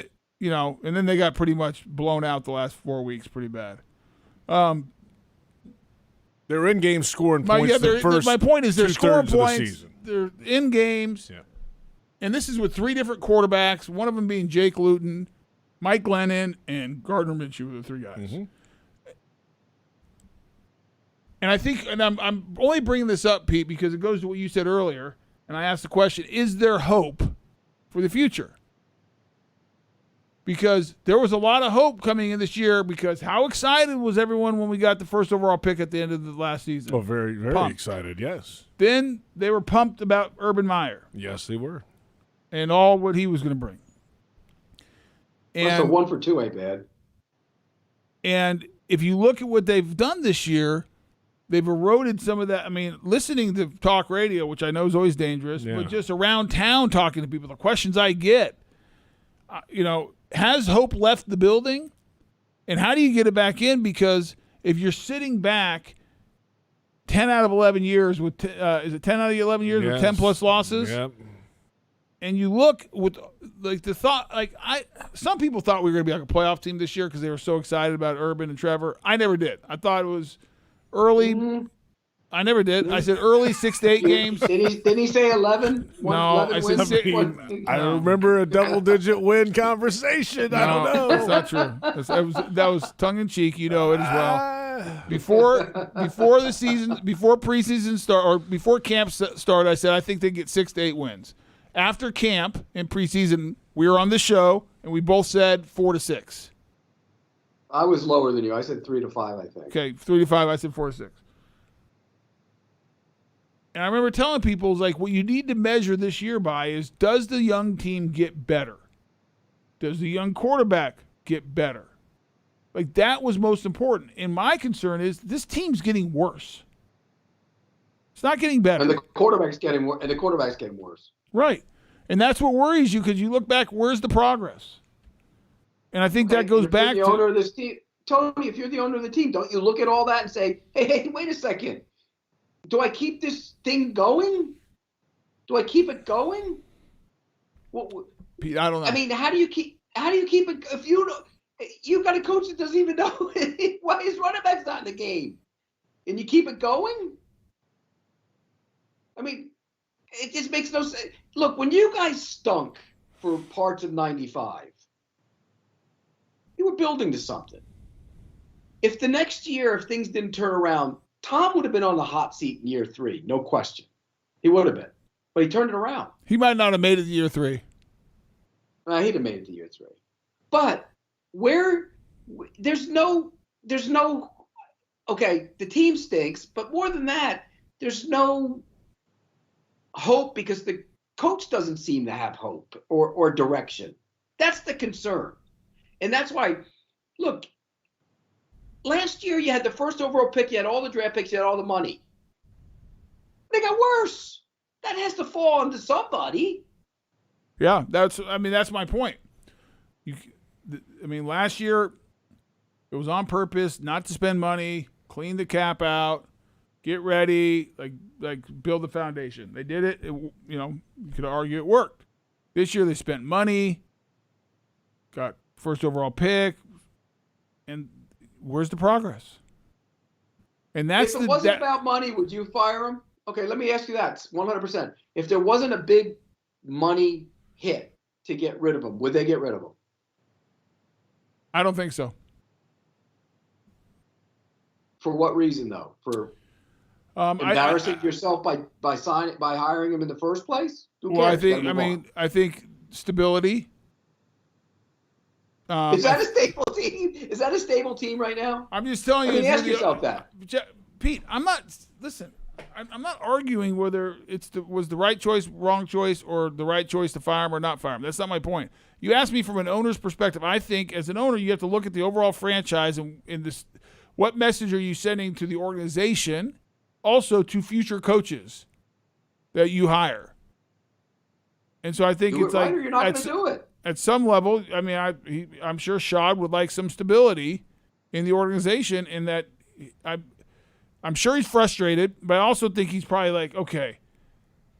then they got pretty much blown out the last 4 weeks pretty bad. They're in game scoring points. My point is they're scoring points. The They're in games. Yeah. And this is with 3 different quarterbacks, one of them being Jake Luton, Mike Glennon, and Gardner Minshew were the 3 guys. Mm-hmm. And I think, and I'm only bringing this up, Pete, because it goes to what you said earlier, and I asked the question, is there hope for the future? because there was a lot of hope coming in this year, because how excited was everyone when we got the first overall pick at the end of the last season? Oh, very, very Pumped. excited, yes. Then they were pumped about Urban Meyer. Yes, they were. And all what he was going to bring. And so 1 for 2 ain't bad. And if you look at what they've done this year, they've eroded some of that. I mean, listening to talk radio, which I know is always dangerous, but just around town talking to people, the questions I get, has hope left the building? And how do you get it back in? Because if you're sitting back 10 out of 11 years with, is it 10 out of 11 years with 10 plus losses? Yep. And you look with the thought, some people thought we were going to be like a playoff team this year because they were so excited about Urban and Trevor. I never did. I thought it was early. Mm-hmm. I never did. I said early 6 to 8 games. Didn't he say 11? No, 11 I said 6. I remember a double-digit win conversation. I don't know. That's not true. That was tongue-in-cheek. You know it as well. Before the season, before preseason start, or before camp start, I said I think they get 6 to 8 wins. After camp and preseason, we were on the show, and we both said 4 to 6. I was lower than you. I said 3 to 5, I think. Okay, 3 to 5. I said 4 to 6. And I remember telling people, what you need to measure this year by is, does the young team get better? Does the young quarterback get better? That was most important. And my concern is this team's getting worse. It's not getting better. And the quarterback's getting worse. Right. And that's what worries you, because you look back, where's the progress? And I think that goes back to the owner of this team. Tony, if you're the owner of the team, don't you look at all that and say, hey, wait a second. Do I keep this thing going? Do I keep it going? Pete, I don't know. I mean, how do you keep it if you've got a coach that doesn't even know why his running back's not in the game, and you keep it going? I mean, it just makes no sense. Look, when you guys stunk for parts of 95, you were building to something. If the next year, if things didn't turn around, Tom would have been on the hot seat in year 3, no question. He would have been. But he turned it around. He might not have made it to year 3. He'd have made it to year 3. But there's no, okay, the team stinks, but more than that, there's no hope because the coach doesn't seem to have hope or direction. That's the concern. And that's why, look, last year you had the first overall pick, you had all the draft picks, you had all the money. They got worse. That has to fall onto somebody. Yeah, that's my point. Last year it was on purpose not to spend money, clean the cap out, get ready, build the foundation. They did it. You could argue it worked. This year they spent money, got first overall pick, and where's the progress? And that's if it wasn't about money, would you fire him? Okay, let me ask you that 100%. If there wasn't a big money hit to get rid of him, would they get rid of him? I don't think so. For what reason, though? For embarrassing yourself by hiring him in the first place? I think stability. Is that a stable team? Is that a stable team right now? I'm just telling you. Ask yourself that. Pete, I'm not arguing whether was the right choice, wrong choice, or the right choice to fire him or not fire him. That's not my point. You asked me from an owner's perspective. I think as an owner, you have to look at the overall franchise and in this, what message are you sending to the organization, also to future coaches that you hire. And so I think it's right, or you're not going to do it. At some level, I'm sure Shad would like some stability in the organization, in that I'm sure he's frustrated, but I also think he's probably like, okay,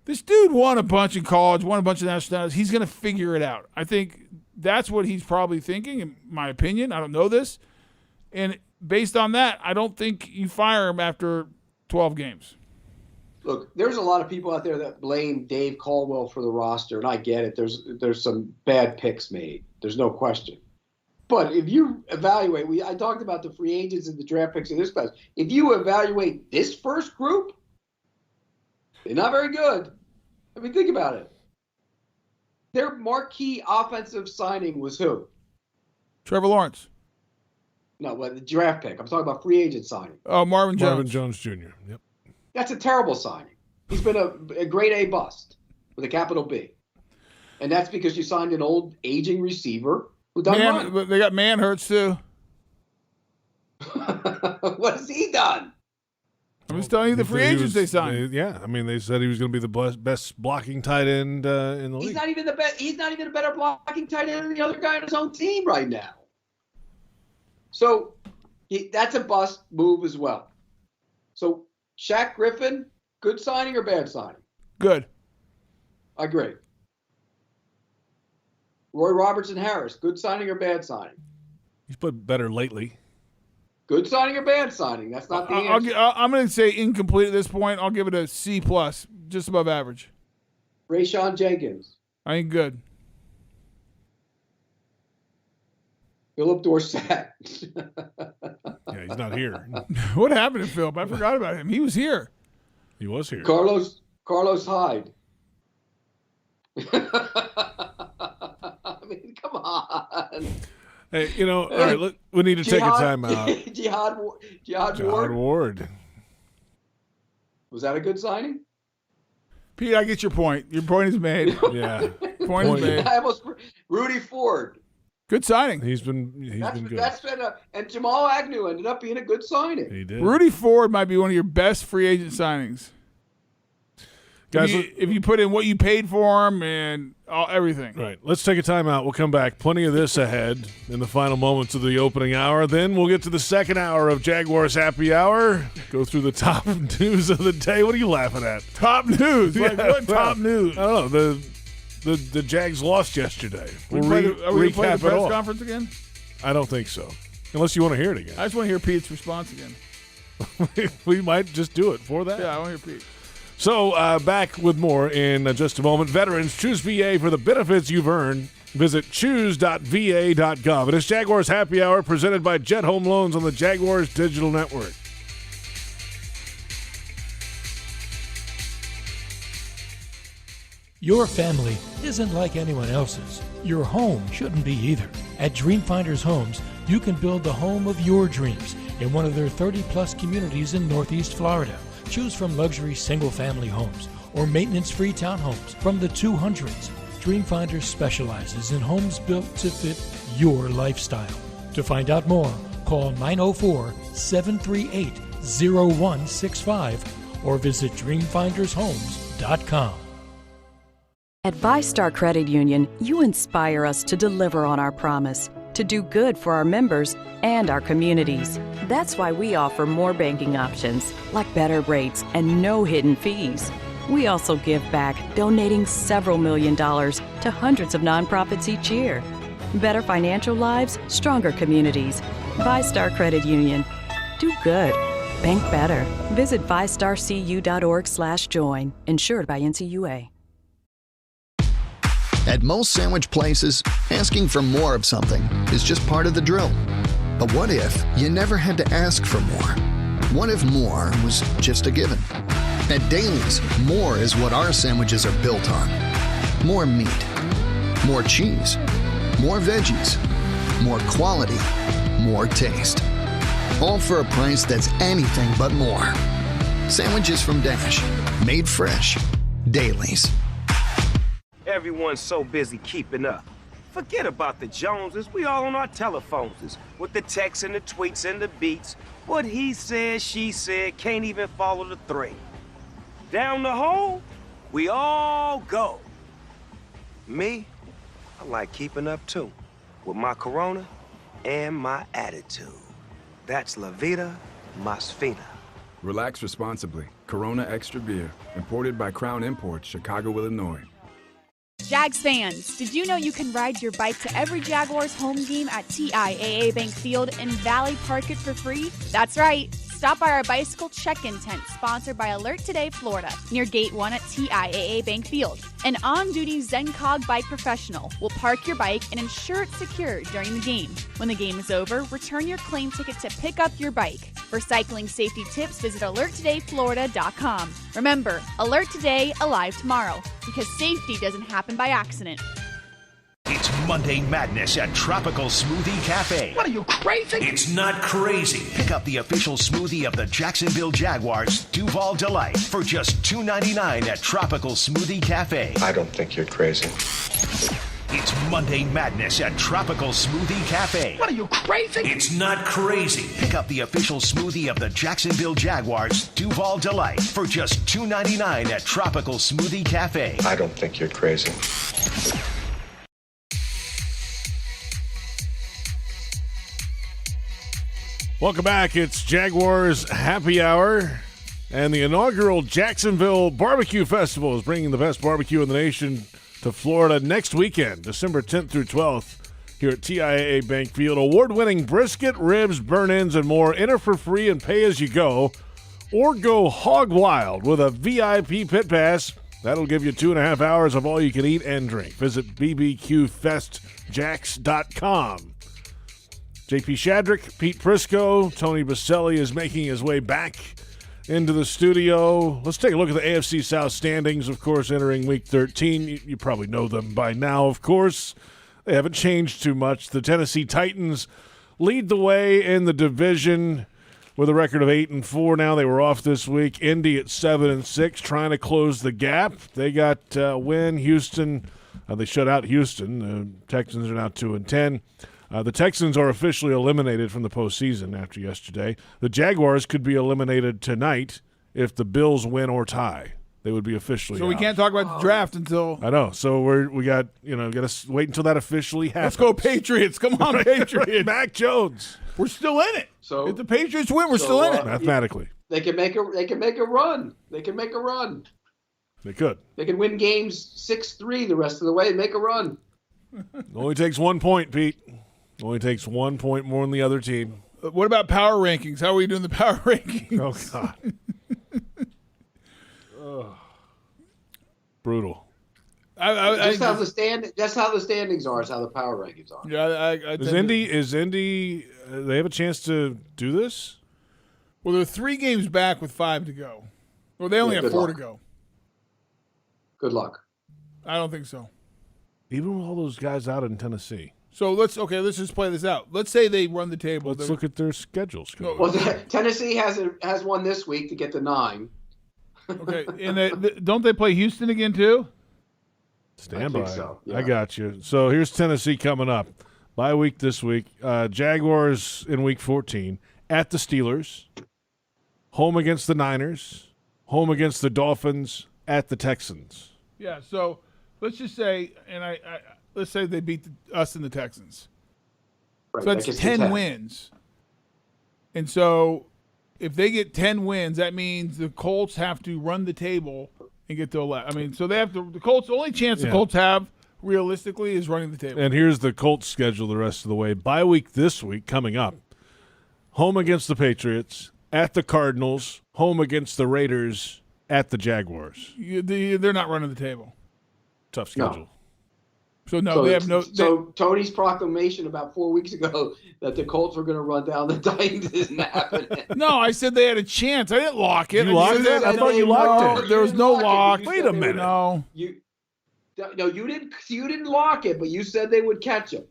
this dude won a bunch in college, won a bunch of nationalities. He's going to figure it out. I think that's what he's probably thinking, in my opinion. I don't know this. And based on that, I don't think you fire him after 12 games. Look, there's a lot of people out there that blame Dave Caldwell for the roster, and I get it. There's some bad picks made. There's no question. But if you evaluate, I talked about the free agents and the draft picks in this class. If you evaluate this first group, they're not very good. I mean, think about it. Their marquee offensive signing was who? Trevor Lawrence. No, well, the draft pick. I'm talking about free agent signing. Oh, Marvin Jones. Marvin Jones Jr. Yep. That's a terrible signing. He's been a grade A bust with a capital B. And that's because you signed an old, aging receiver who doesn't run. They got Manhurts, too. What has he done? I'm just telling you the free agents they signed. They said he was going to be the best blocking tight end in the league. He's not even He's not even a better blocking tight end than the other guy on his own team right now. So that's a bust move as well. So Shaq Griffin, good signing or bad signing? Good. I agree. Roy Robertson Harris, good signing or bad signing? He's played better lately. Good signing or bad signing? That's not the answer. I'm going to say incomplete at this point. I'll give it a C+, just above average. Rayshawn Jenkins. I ain't good. Philip Dorsett. Yeah, he's not here. What happened to Philip? I forgot about him. He was here. He was here. Carlos Hyde. I mean, come on. Hey, all right, look, we need to take a timeout. Jihad Ward. Was that a good signing? Pete, I get your point. Your point is made. Yeah. Point is made. Rudy Ford. Good signing. He's been good. And Jamal Agnew ended up being a good signing. He did. Rudy Ford might be one of your best free agent signings. Guys, if you put in what you paid for him and everything. Right. Let's take a timeout. We'll come back. Plenty of this ahead in the final moments of the opening hour. Then we'll get to the second hour of Jaguars Happy Hour. Go through the top news of the day. What are you laughing at? Top news? Top news? I don't know. The Jags lost yesterday. Are we going to play the press conference again? I don't think so. Unless you want to hear it again. I just want to hear Pete's response again. We might just do it for that. Yeah, I want to hear Pete. So, back with more in just a moment. Veterans, choose VA for the benefits you've earned. Visit choose.va.gov. It is Jaguars Happy Hour presented by Jet Home Loans on the Jaguars Digital Network. Your family isn't like anyone else's. Your home shouldn't be either. At Dreamfinders Homes, you can build the home of your dreams in one of their 30-plus communities in Northeast Florida. Choose from luxury single-family homes or maintenance-free townhomes from the 200s. Dreamfinders specializes in homes built to fit your lifestyle. To find out more, call 904-738-0165 or visit dreamfindershomes.com. At VyStar Credit Union, you inspire us to deliver on our promise, to do good for our members and our communities. That's why we offer more banking options, like better rates and no hidden fees. We also give back, donating several $1 million to hundreds of nonprofits each year. Better financial lives, stronger communities. VyStar Credit Union. Do good. Bank better. Visit vystarcu.org/join. Insured by NCUA. At most sandwich places, asking for more of something is just part of the drill. But what if you never had to ask for more? What if more was just a given? At Daly's, more is what our sandwiches are built on. More meat, more cheese, more veggies, more quality, more taste. All for a price that's anything but more. Sandwiches from Dash, made fresh. Daly's. Everyone's so busy keeping up. Forget about the Joneses. We all on our telephones with the texts and the tweets and the beats. What he said, she said, can't even follow the thread. Down the hole, we all go. Me, I like keeping up too, with my Corona and my attitude. That's La Vida Más Fina. Relax responsibly. Corona Extra Beer, imported by Crown Imports, Chicago, Illinois. Jags fans, did you know you can ride your bike to every Jaguars home game at TIAA Bank Field in Valley Park it for free? That's right. Stop by our bicycle check-in tent sponsored by Alert Today Florida near Gate 1 at TIAA Bank Field. An on-duty ZenCog bike professional will park your bike and ensure it's secure during the game. When the game is over, return your claim ticket to pick up your bike. For cycling safety tips, visit alerttodayflorida.com. Remember, Alert Today, alive tomorrow, because safety doesn't happen by accident. It's Monday Madness at Tropical Smoothie Cafe. What are you, crazy? It's not crazy. Pick up the official smoothie of the Jacksonville Jaguars, Duval Delight, for just $2.99 at Tropical Smoothie Cafe. I don't think you're crazy. It's Monday Madness at Tropical Smoothie Cafe. What are you, crazy? It's not crazy. Pick up the official smoothie of the Jacksonville Jaguars, Duval Delight, for just $2.99 at Tropical Smoothie Cafe. I don't think you're crazy. Welcome back. It's Jaguars Happy Hour, and the inaugural Jacksonville Barbecue Festival is bringing the best barbecue in the nation to Florida next weekend, December 10th through 12th, here at TIAA Bank Field. Award-winning brisket, ribs, burn-ins, and more. Enter for free and pay as you go, or go hog wild with a VIP pit pass. That'll give you 2.5 hours of all you can eat and drink. Visit bbqfestjax.com. JP Shadrick, Pete Prisco, Tony Boselli is making his way back into the studio. Let's take a look at the AFC South standings, of course, entering Week 13. You probably know them by now, of course. They haven't changed too much. The Tennessee Titans lead the way in the division with a record of 8-4 now. They were off this week. Indy at 7-6, trying to close the gap. They got a win. Houston, they shut out Houston. The Texans are now 2-10. The Texans are officially eliminated from the postseason after yesterday. The Jaguars could be eliminated tonight if the Bills win or tie. They would be officially So out. we can't talk about the draft until. I know. So we got to wait until that officially happens. Let's go Patriots. Come on, Patriots. Mac Jones. We're still in it. So if the Patriots win, we're still in it. Mathematically. They can make a run. They can make a run. They could. They can win games 6-3 the rest of the way and make a run. It only takes 1 point, Pete. Only takes 1 point more than the other team. What about power rankings? How are we doing the power rankings? Oh, God. Brutal. That's how the standings are. It's how the power rankings are. Yeah, Is Indy? They have a chance to do this? Well, they're 3 games back with 5 to go. Well, they only have 4 to go. Good luck. I don't think so. Even with all those guys out in Tennessee. So let's just play this out. Let's say they run the table. Let's look at their schedules. Well, Tennessee has one this week to get to 9. Okay, and don't they play Houston again too? Stand by. So, yeah. I got you. So here's Tennessee coming up. Bye week this week. Jaguars in Week 14 at the Steelers, home against the Niners, home against the Dolphins, at the Texans. Yeah. So let's just say, let's say they beat us and the Texans. Right, so that's 10 wins. And so if they get 10 wins, that means the Colts have to run the table and get to 11. I mean, so they have to. The Colts, the only chance the Colts have realistically is running the table. And here's the Colts schedule the rest of the way. Bye week this week coming up. Home against the Patriots, at the Cardinals, home against the Raiders, at the Jaguars. They're not running the table. Tough schedule. So they have no. So Tony's proclamation about 4 weeks ago that the Colts were going to run down the Titans isn't happening. No, I said they had a chance. I didn't lock it. You locked it? I thought you locked it. There was no lock. Wait a minute. No. You didn't lock it, but you said they would catch him.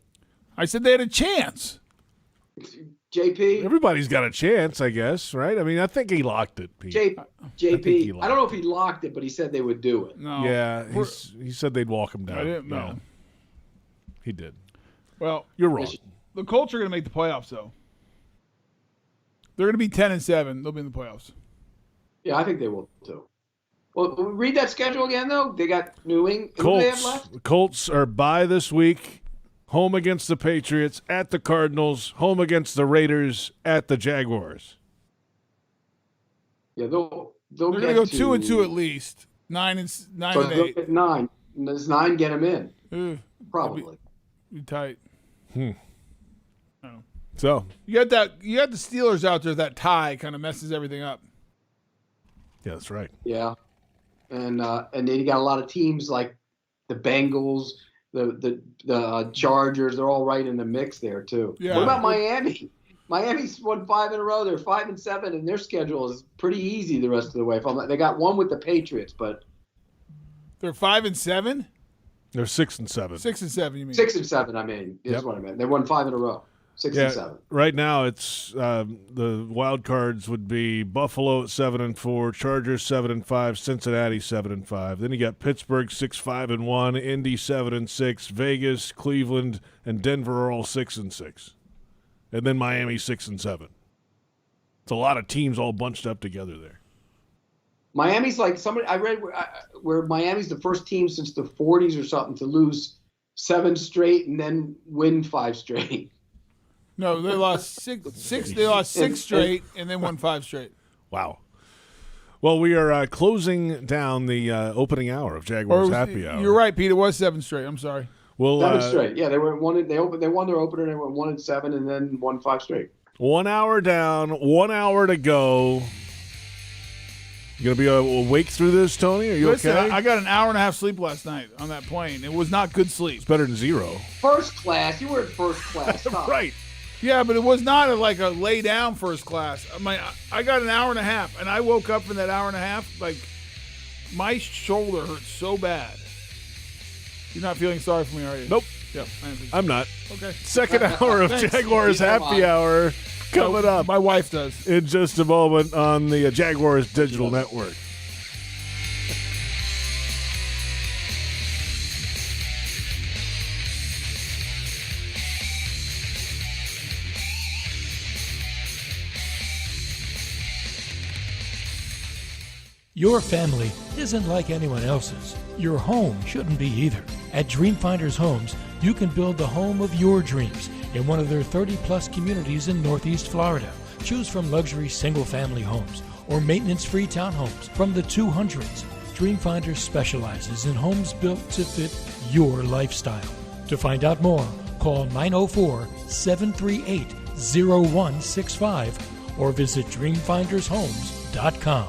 I said they had a chance. JP? Everybody's got a chance, I guess, right? I mean, I think he locked it, Pete. JP, I don't know if he locked it, but he said they would do it. No. Yeah, he said they'd walk him down. I didn't No. know. He did. Well, you're wrong. The Colts are going to make the playoffs, though. They're going to be 10-7. They'll be in the playoffs. Yeah, I think they will too. Well, read that schedule again, though. They got New England. Who do they have left? The Colts are bye this week. Home against the Patriots, at the Cardinals, home against the Raiders, at the Jaguars. Yeah, they're going to go 2-2 at least. 9 so and 8. Get 9. Does 9 get them in? Probably. Be tight. So you got the Steelers out there. That tie kind of messes everything up. Yeah, that's right. Yeah, and then you got a lot of teams like the Bengals, the Chargers. They're all right in the mix there too. Yeah. What about Miami? Miami's won 5 in a row. They're 5-7, and their schedule is pretty easy the rest of the way. They got one with the Patriots, but they're 5-7. They're 6-7. 6-7, you mean? 6-7. I mean, is what I meant. They won 5 in a row. 6-7. Right now, it's the wild cards would be Buffalo at 7-4, Chargers 7-5, Cincinnati 7-5. Then you got Pittsburgh 6-5-1, Indy 7-6, Vegas, Cleveland, and Denver are all 6-6, and then Miami 6-7. It's a lot of teams all bunched up together there. Miami's like somebody I read where Miami's the first team since the 40s or something to lose 7 straight and then win 5 straight. No, they lost six. They lost 6 straight and then won 5 straight. Wow. Well, we are closing down the opening hour of Jaguars Happy Hour. You're right, Pete. It was 7 straight. I'm sorry. Well, 7 straight. Yeah, they won their opener. They went 1-7 and then won 5 straight. 1 hour down, 1 hour to go. You gonna be awake through this, Tony? Are you Listen, okay? I got an hour and a half sleep last night on that plane. It was not good sleep. It's better than 0. First class. You were in first class. Stop. Right. Yeah, but it was not like a lay down first class. I got an hour and a half, and I woke up in that hour and a half, like, my shoulder hurt so bad. You're not feeling sorry for me, are you? Nope. Yeah, I'm not. Okay. Second hour of Jaguars Happy Hour coming up. My wife does. In just a moment on the Jaguars Digital Network. Your family isn't like anyone else's. Your home shouldn't be either. At Dreamfinders Homes, you can build the home of your dreams in one of their 30-plus communities in Northeast Florida. Choose from luxury single-family homes or maintenance-free townhomes from the 200s. Dreamfinders specializes in homes built to fit your lifestyle. To find out more, call 904-738-0165 or visit dreamfindershomes.com.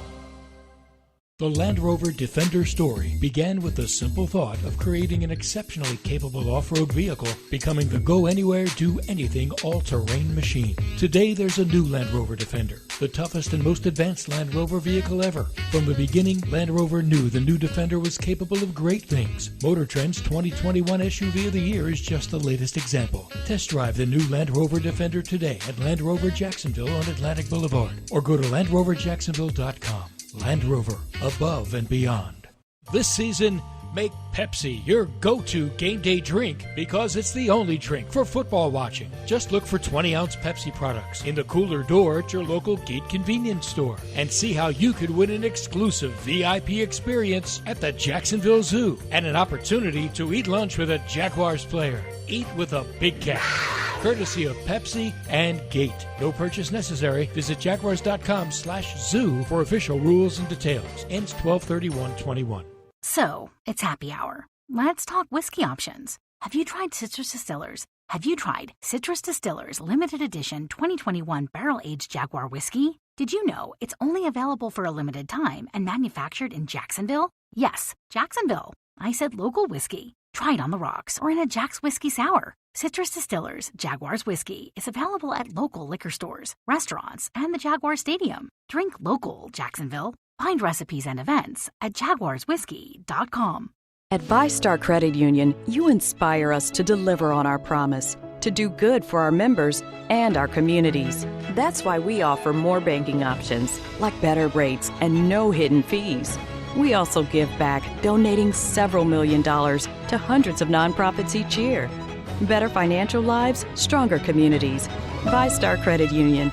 The Land Rover Defender story began with the simple thought of creating an exceptionally capable off-road vehicle, becoming the go-anywhere, do-anything all-terrain machine. Today, there's a new Land Rover Defender, the toughest and most advanced Land Rover vehicle ever. From the beginning, Land Rover knew the new Defender was capable of great things. Motor Trend's 2021 SUV of the Year is just the latest example. Test drive the new Land Rover Defender today at Land Rover Jacksonville on Atlantic Boulevard, or go to LandRoverJacksonville.com. Land Rover, above and beyond. This season, make Pepsi your go-to game day drink because it's the only drink for football watching. Just look for 20-ounce Pepsi products in the cooler door at your local Gate convenience store and see how you could win an exclusive VIP experience at the Jacksonville Zoo and an opportunity to eat lunch with a Jaguars player. Eat with a big cat. Courtesy of Pepsi and Gate. No purchase necessary. Visit jaguars.com/zoo for official rules and details. Ends 12/31/21. So, it's happy hour. Let's talk whiskey options. Have you tried Citrus Distillers? Have you tried Citrus Distillers Limited Edition 2021 Barrel-Aged Jaguar Whiskey? Did you know it's only available for a limited time and manufactured in Jacksonville? Yes, Jacksonville. I said local whiskey. Try it on the rocks or in a Jack's Whiskey Sour. Citrus Distillers Jaguars Whiskey is available at local liquor stores, restaurants, and the Jaguar Stadium. Drink local, Jacksonville. Find recipes and events at jaguarswhiskey.com. At VyStar Credit Union, you inspire us to deliver on our promise, to do good for our members and our communities. That's why we offer more banking options, like better rates and no hidden fees. We also give back, donating several $1 million to hundreds of nonprofits each year. Better financial lives, stronger communities. VyStar Credit Union.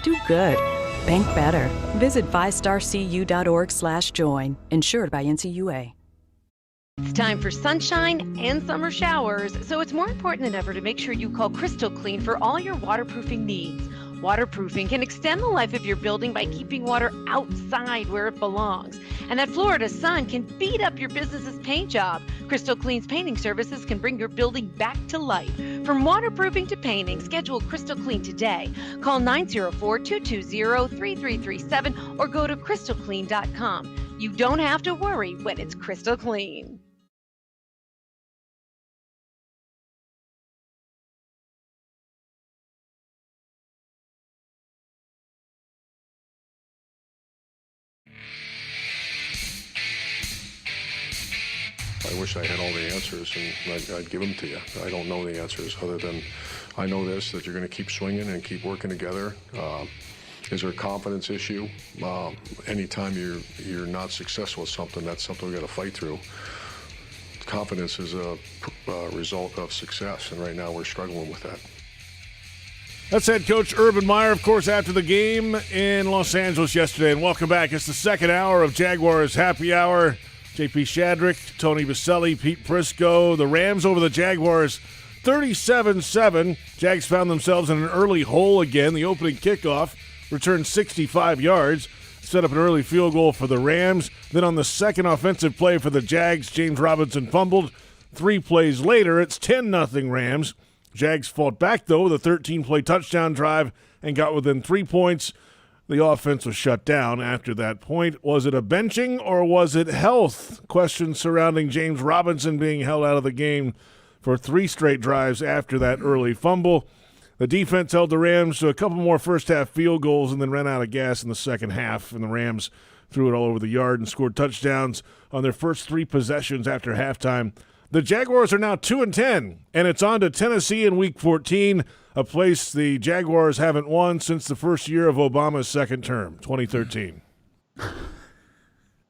Do good. Bank better. Visit vystarcu.org/join. Insured by NCUA. It's time for sunshine and summer showers, so it's more important than ever to make sure you call Crystal Clean for all your waterproofing needs. Waterproofing can extend the life of your building by keeping water outside where it belongs. And that Florida sun can beat up your business's paint job. Crystal Clean's painting services can bring your building back to life. From waterproofing to painting, schedule Crystal Clean today. Call 904-220-3337 or go to crystalclean.com. You don't have to worry when it's crystal clean. I wish I had all the answers, and I'd give them to you. I don't know the answers other than I know this, that you're going to keep swinging and keep working together. Is there a confidence issue? Anytime you're not successful at something, that's something we've got to fight through. Confidence is a result of success, and right now we're struggling with that. That's head coach Urban Meyer, of course, after the game in Los Angeles yesterday. And welcome back. It's the second hour of Jaguars Happy Hour. JP Shadrick, Tony Boselli, Pete Prisco. The Rams over the Jaguars 37-7. Jags found themselves in an early hole again. The opening kickoff returned 65 yards. Set up an early field goal for the Rams. Then on the second offensive play for the Jags, James Robinson fumbled. 3 plays later, it's 10-0 Rams. Jags fought back, though, with a 13-play touchdown drive and got within 3 points. The offense was shut down after that point. Was it a benching or was it health? Questions surrounding James Robinson being held out of the game for 3 straight drives after that early fumble. The defense held the Rams to a couple more first-half field goals and then ran out of gas in the second half, and the Rams threw it all over the yard and scored touchdowns on their first 3 possessions after halftime. The Jaguars are now 2-10, and it's on to Tennessee in Week 14, a place the Jaguars haven't won since the first year of Obama's second term, 2013.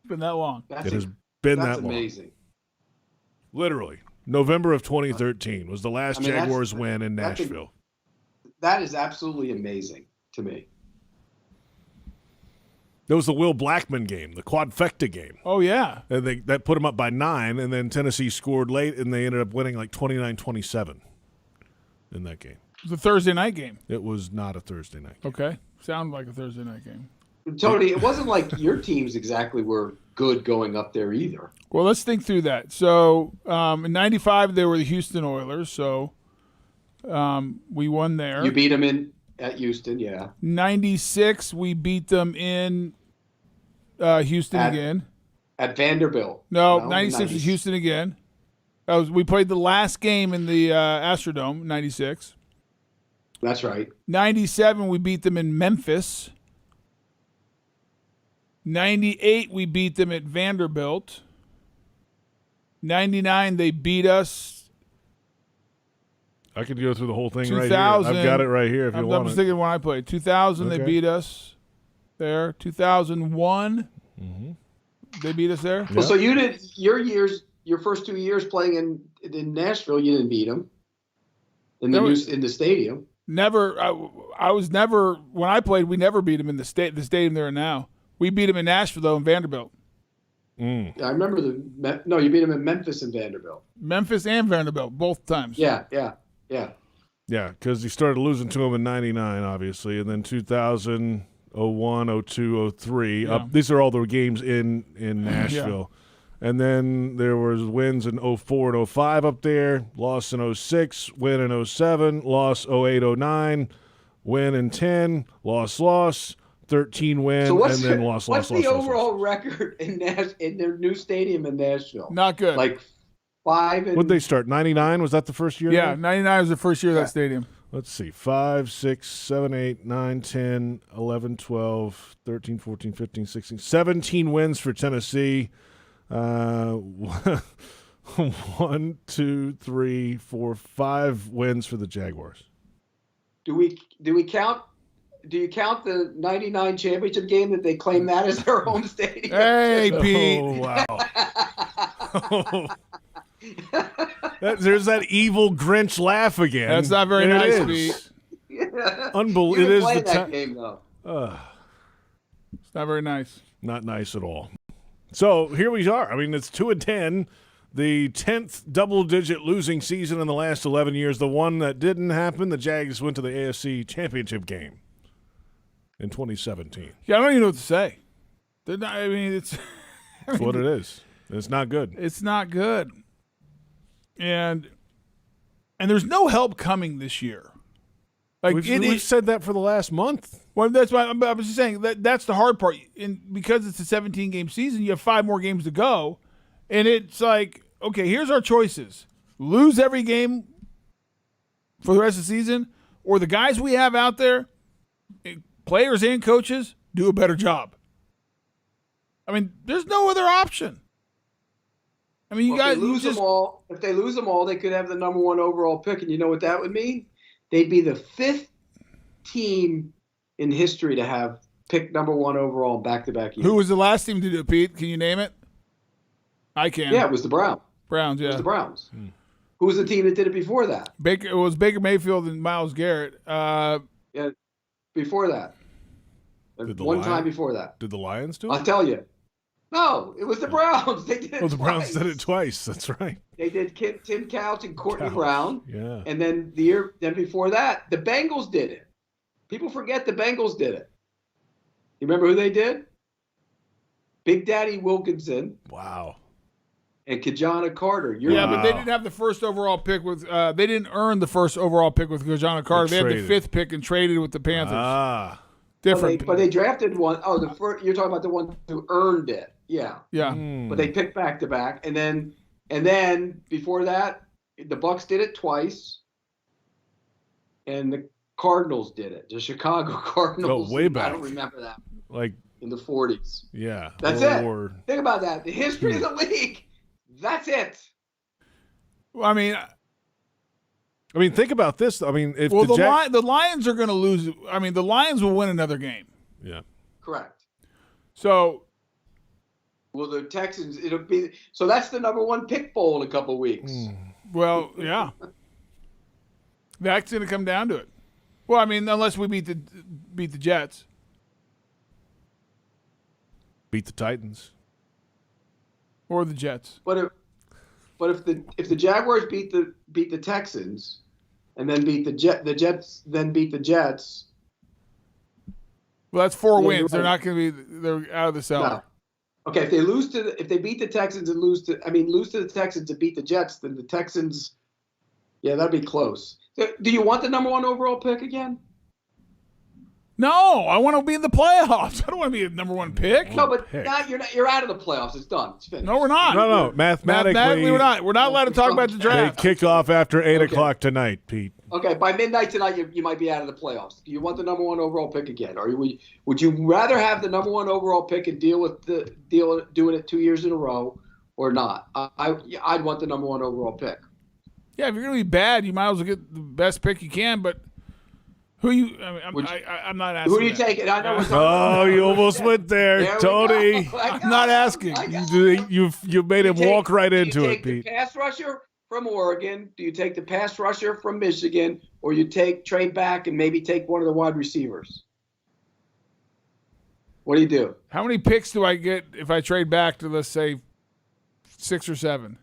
Been that long. It has been that long. That's amazing. Literally. November of 2013 was the last Jaguars win in Nashville. That is absolutely amazing to me. That was the Will Blackman game, the quadfecta game. Oh, yeah. And that put them up by 9, and then Tennessee scored late, and they ended up winning like 29-27 in that game. It was a Thursday night game. It was not a Thursday night game. Okay. Sounded like a Thursday night game. Tony, it wasn't like your teams exactly were good going up there either. Well, let's think through that. So, in 95, they were the Houston Oilers, so we won there. You beat them at Houston, yeah. 96, we beat them in Houston again. At Vanderbilt. No, 96 was Houston again. We played the last game in the Astrodome, 96. That's right. 97, we beat them in Memphis. 98, we beat them at Vanderbilt. 99, they beat us. I could go through the whole thing right here. I've got it right here if you want it. I'm just thinking when I played. 2000, They beat us there. 2001, they beat us there. Well, so you did your first 2 years playing in Nashville. You didn't beat them in the stadium. Never. I was never when I played. We never beat them in the stadium they're in now. We beat them in Nashville though, in Vanderbilt. Yeah, I remember you beat them in Memphis and Vanderbilt. Memphis and Vanderbilt both times. Yeah, because he started losing to him in 99, obviously, and then 2000, 01, 02, 03. Yeah. These are all the games in Nashville. Yeah. And then there was wins in 04 and 05 up there, loss in 06, win in 07, loss 08, 09, win in 10, loss, 13 win, and then loss. What's the overall record in their new stadium in Nashville? Not good. Like 5 and... What'd they start, 99? Was that the first year? Yeah, 99 was the first year of that stadium. Let's see, 5, 6, 7, 8, 9, 10, 11, 12, 13, 14, 15, 16, 17 wins for Tennessee. 1, 2, 3, 4, 5 wins for the Jaguars. Do we count? Do you count the 99 championship game that they claim that as their home stadium? Hey, Pete. Oh, wow. There's that evil Grinch laugh again. That's not very nice, Pete. Unbelievable. It is that game, though. It's not very nice. Not nice at all. So here we are. I mean, it's 2-10, the 10th double-digit losing season in the last 11 years. The one that didn't happen, the Jags went to the AFC Championship game in 2017. Yeah, I don't even know what to say. It's what it is. It's not good. It's not good. And there's no help coming this year. Like we've said that for the last month. Well, that's why I was just saying that's the hard part. Because it's a 17-game season, you have 5 more games to go, and it's like, okay, here's our choices: lose every game for the rest of the season, or the guys we have out there, players and coaches, do a better job. I mean, there's no other option. I mean, If they lose them all, they could have the number 1 overall pick, and you know what that would mean? They'd be the 5th team in history to have picked number 1 overall back-to-back years. Who was the last team to do it, Pete? Can you name it? I can. Yeah, it was the Browns. Browns, yeah. It was the Browns. Who was the team that did it before that? It was Baker Mayfield and Myles Garrett. Yeah, before that. One time before that. Did the Lions do it? I'll tell you. No, it was the Browns. They did it the Browns twice. did it twice. That's right. They did Tim Couch and Courtney Brown. Yeah. And then the year before that, the Bengals did it. People forget the Bengals did it. You remember who they did? Big Daddy Wilkinson. Wow. And Kajana Carter. But they didn't have the first overall pick with. They didn't earn the first overall pick with Kajana Carter. They had the 5th pick and traded with the Panthers. Different. But they drafted one. Oh, the first. You're talking about the one who earned it. Yeah. Yeah. But they picked back to back, and then before that, the Bucks did it twice, and the Cardinals did it. The Chicago Cardinals. Oh, way back. I don't remember that. Like in the 40s. Yeah. That's it. Think about that. The history of the league. That's it. Well, I mean, think about this. I mean, if the Lions are going to lose. I mean, the Lions will win another game. Yeah. Correct. So. Well, the Texans. It'll be so. That's the number 1 pick bowl in a couple of weeks. Well, yeah. That's going to come down to it. Well, I mean, unless we beat the Jets. Beat the Titans. Or the Jets. But if the Jaguars beat the Texans, and then beat the Jets, then beat the Jets. Well, that's 4 wins. They're not going to be. They're out of the cellar. No. Okay, if they beat the Texans and lose to the Texans and beat the Jets, then the Texans, yeah, that'd be close. Do you want the number 1 overall pick again? No, I want to be in the playoffs. I don't want to be the number 1 pick. No, but now you're out of the playoffs. It's done. It's finished. No, we're not. No. Mathematically, we're not. We're not allowed to talk about the draft. They kick off after 8 o'clock tonight, Pete. Okay, by midnight tonight, you might be out of the playoffs. Do you want the number 1 overall pick again, or would you rather have the number 1 overall pick and deal with doing it 2 years in a row, or not? I'd want the number 1 overall pick. Yeah, if you're going to be bad, you might as well get the best pick you can. But who you? I mean, I'm not asking. Who do you take? I know. Oh, you almost went there, Tony. I'm not asking. You made him walk right into it, Pete. Do you take the pass rusher from Oregon? Do you take the pass rusher from Michigan, or you trade back and maybe take one of the wide receivers? What do you do? How many picks do I get if I trade back to, let's say, 6 or 7?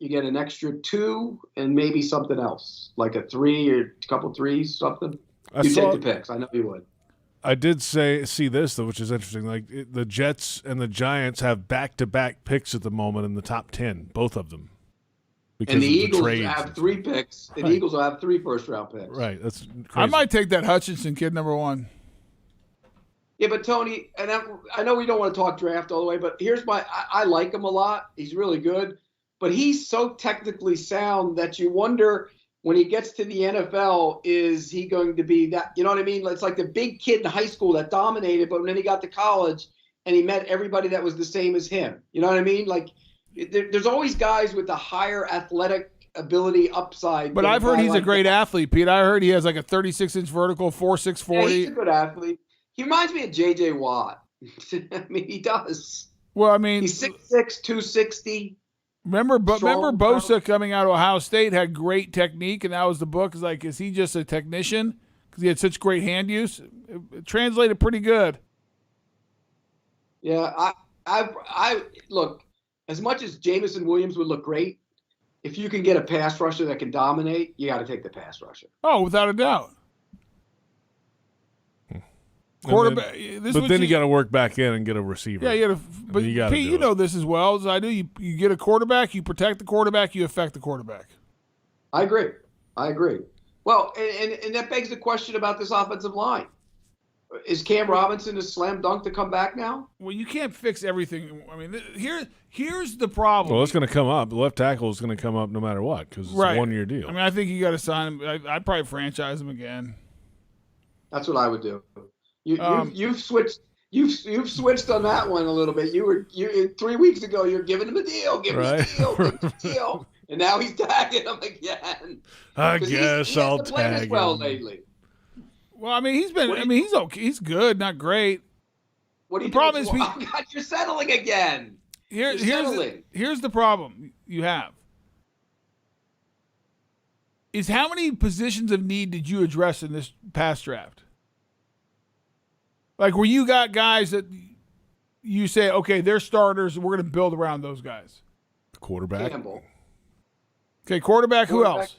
You get an extra 2 and maybe something else, like a 3 or a couple 3s, something. Take the picks. I know you would. I did see this, though, which is interesting. Like the Jets and the Giants have back-to-back picks at the moment in the top 10, both of them. And the Eagles have 3 picks. The Eagles will have 3 first-round picks. Right. That's crazy. I might take that Hutchinson kid, number 1. Yeah, but Tony, and I know we don't want to talk draft all the way, but here's I like him a lot. He's really good. But he's so technically sound that you wonder when he gets to the NFL, is he going to be that? You know what I mean? It's like the big kid in high school that dominated, but then he got to college and he met everybody that was the same as him. You know what I mean? Like there's always guys with the higher athletic ability upside. But I've heard he's a great athlete, Pete. I heard he has like a 36-inch vertical, 4.6 40. Yeah, he's a good athlete. He reminds me of J.J. Watt. I mean, he does. Well, I mean, he's 6'6", 260. Remember Bosa coming out of Ohio State had great technique, and that was the book. It's like, is he just a technician because he had such great hand use? It translated pretty good. Yeah, I look, as much as Jamison Williams would look great, if you can get a pass rusher that can dominate, you got to take the pass rusher. Oh, without a doubt. Quarterback. But then you got to work back in and get a receiver. Yeah, you got to. But Pete, you know this as well as I do. You get a quarterback, you protect the quarterback, you affect the quarterback. I agree. Well, and that begs the question about this offensive line. Is Cam Robinson a slam dunk to come back now? Well, you can't fix everything. I mean, here's the problem. Well, it's going to come up. The left tackle is going to come up no matter what because it's a 1-year deal. I mean, I think you got to sign him. I'd probably franchise him again. That's what I would do. You've switched. You've switched on that one a little bit. You 3 weeks ago. You're giving him a deal, give him a deal, and now he's tagging him again. I guess I'll tag him. Lately. Well, I mean, he's been. I mean, he's okay. He's good, not great. What do you? The problem is, oh God, you're settling again. Here's the problem you have. Is how many positions of need did you address in this past draft? Like, where you got guys that you say, okay, they're starters, and we're going to build around those guys. Quarterback. Campbell. Okay, quarterback. Who else?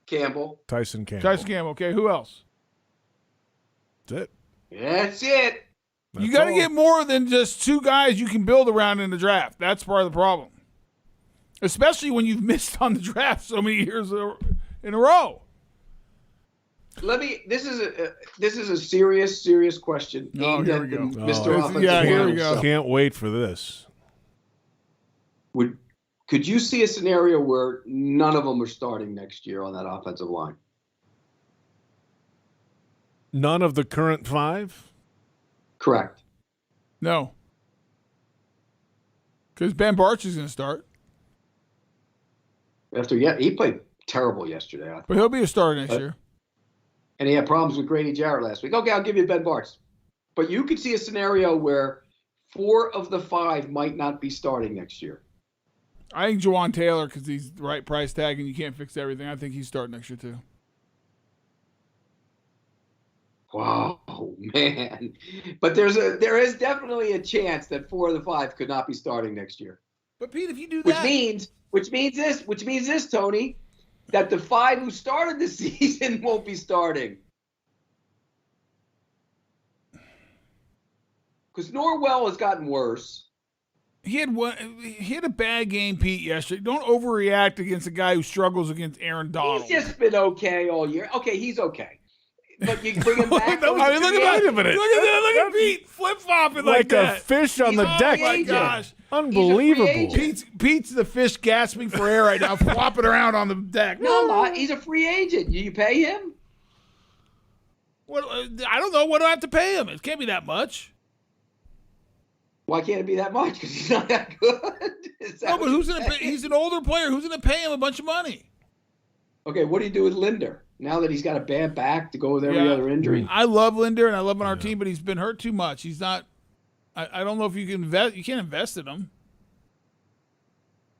Campbell. Tyson Campbell. Tyson Campbell. Okay, who else? That's it. That's it. You got to get more than just two guys you can build around in the draft. That's part of the problem. Especially when you've missed on the draft so many years in a row. This is a serious question. Oh, here we go. Mr. Offensive here we go. Can't wait for this. Could you see a scenario where none of them are starting next year on that offensive line? None of the current 5? Correct. No. Because Ben Barch is going to start. He played terrible yesterday. I thought. But he'll be a starter next year. And he had problems with Grady Jarrett last week. Okay, I'll give you Ben Barch. But you could see a scenario where 4 of the 5 might not be starting next year. I think Jawan Taylor, because he's the right price tag and you can't fix everything, I think he's starting next year too. Wow, man. But there is definitely a chance that 4 of the 5 could not be starting next year. But Pete, if you do that, which means this, Tony, that the 5 who started the season won't be starting. Because Norwell has gotten worse. He had a bad game, Pete, yesterday. Don't overreact against a guy who struggles against Aaron Donald. He's just been okay all year. Okay, he's okay. But you bring him back. Look at Pete flip-flopping like that. a fish on the deck. Oh, my gosh. Unbelievable. Pete's the fish gasping for air right now, flopping around on the deck. No, he's a free agent. You pay him? Well, I don't know. What do I have to pay him? It can't be that much. Why can't it be that much? Because he's not that good. No, but who's going to pay? He's an older player. Who's going to pay him a bunch of money? Okay, what do you do with Linder? Now that he's got a bad back to go with every other injury. I love Linder and I love him on our team, but he's been hurt too much. He's not. I don't know if you can invest. You can't invest in him.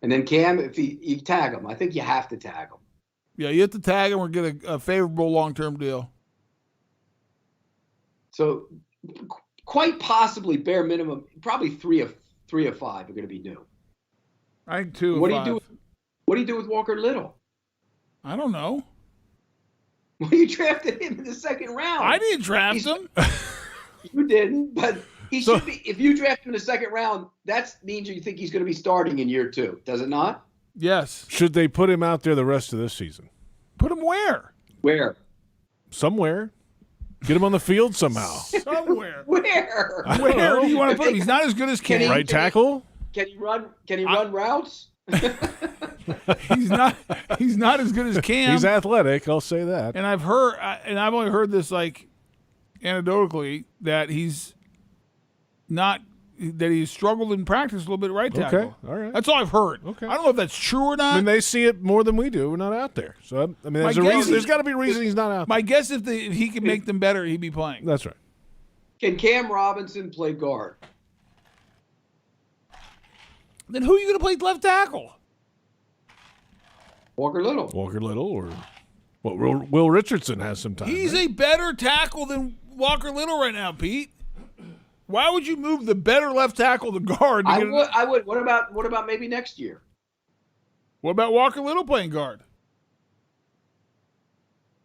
And then Cam, if you tag him, I think you have to tag him. Yeah, you have to tag him or get a favorable long-term deal. So, quite possibly, bare minimum, probably three of 5 are going to be new. I think 2 of 5. What do you do with Walker Little? I don't know. Well, you drafted him in the 2nd round. I didn't draft him. You didn't, but he should be. If you draft him in the 2nd round, that means you think he's going to be starting in year 2, does it not? Yes. Should they put him out there the rest of this season? Put him where? Where? Somewhere. Get him on the field somehow. Somewhere. Where? Where do you want to put him? He's not as good as Cam. Right tackle? Can he run routes? He's not as good as Cam. He's athletic, I'll say that. And I've only heard this like anecdotally that he's struggled in practice a little bit at right tackle. Okay, all right. That's all I've heard. Okay. I don't know if that's true or not. I mean, they see it more than we do. We're not out there. So, I mean, there's got to be a reason he's not out there. My guess if he can make them better, he'd be playing. That's right. Can Cam Robinson play guard? Then who are you going to play left tackle? Walker Little, or Will Richardson has some time. He's a better tackle than Walker Little right now, Pete. Why would you move the better left tackle to guard? I would. What about maybe next year? What about Walker Little playing guard?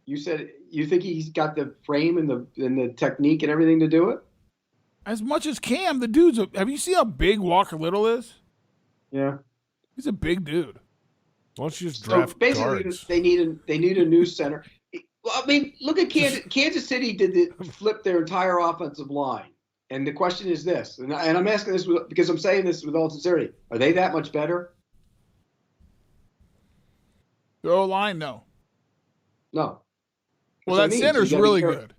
You said you think he's got the frame and the technique and everything to do it? As much as Cam, the dude's have you seen how big Walker Little is? Yeah. He's a big dude. Why don't you just draft basically, guards? They need a new center. Well, I mean, look at Kansas City flip their entire offensive line. And the question is this, and I'm asking this because I'm saying this with all sincerity. Are they that much better? The O-line, no. No. Well, that center's really good.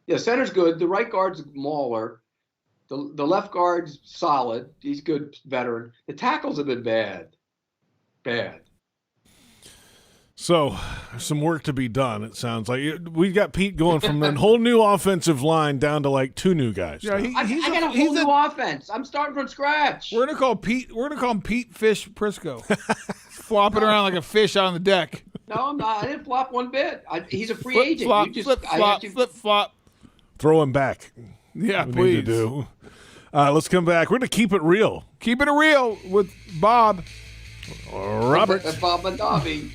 Yeah, center's good. The right guard's Mauler. The left guard's solid. He's good veteran. The tackles have been bad. Bad. So, some work to be done, it sounds like. We've got Pete going from a whole new offensive line down to like 2 new guys. Yeah, I got a whole new offense. I'm starting from scratch. We're gonna call him Pete Fish Prisco, flopping around like a fish on the deck. No, I'm not. I didn't flop one bit. He's a free agent. Flip flop. Throw him back. Yeah, we please. need to do. Let's come back. We're going to keep it real. Keep it real with Bob. Robert. Bob Mondavi.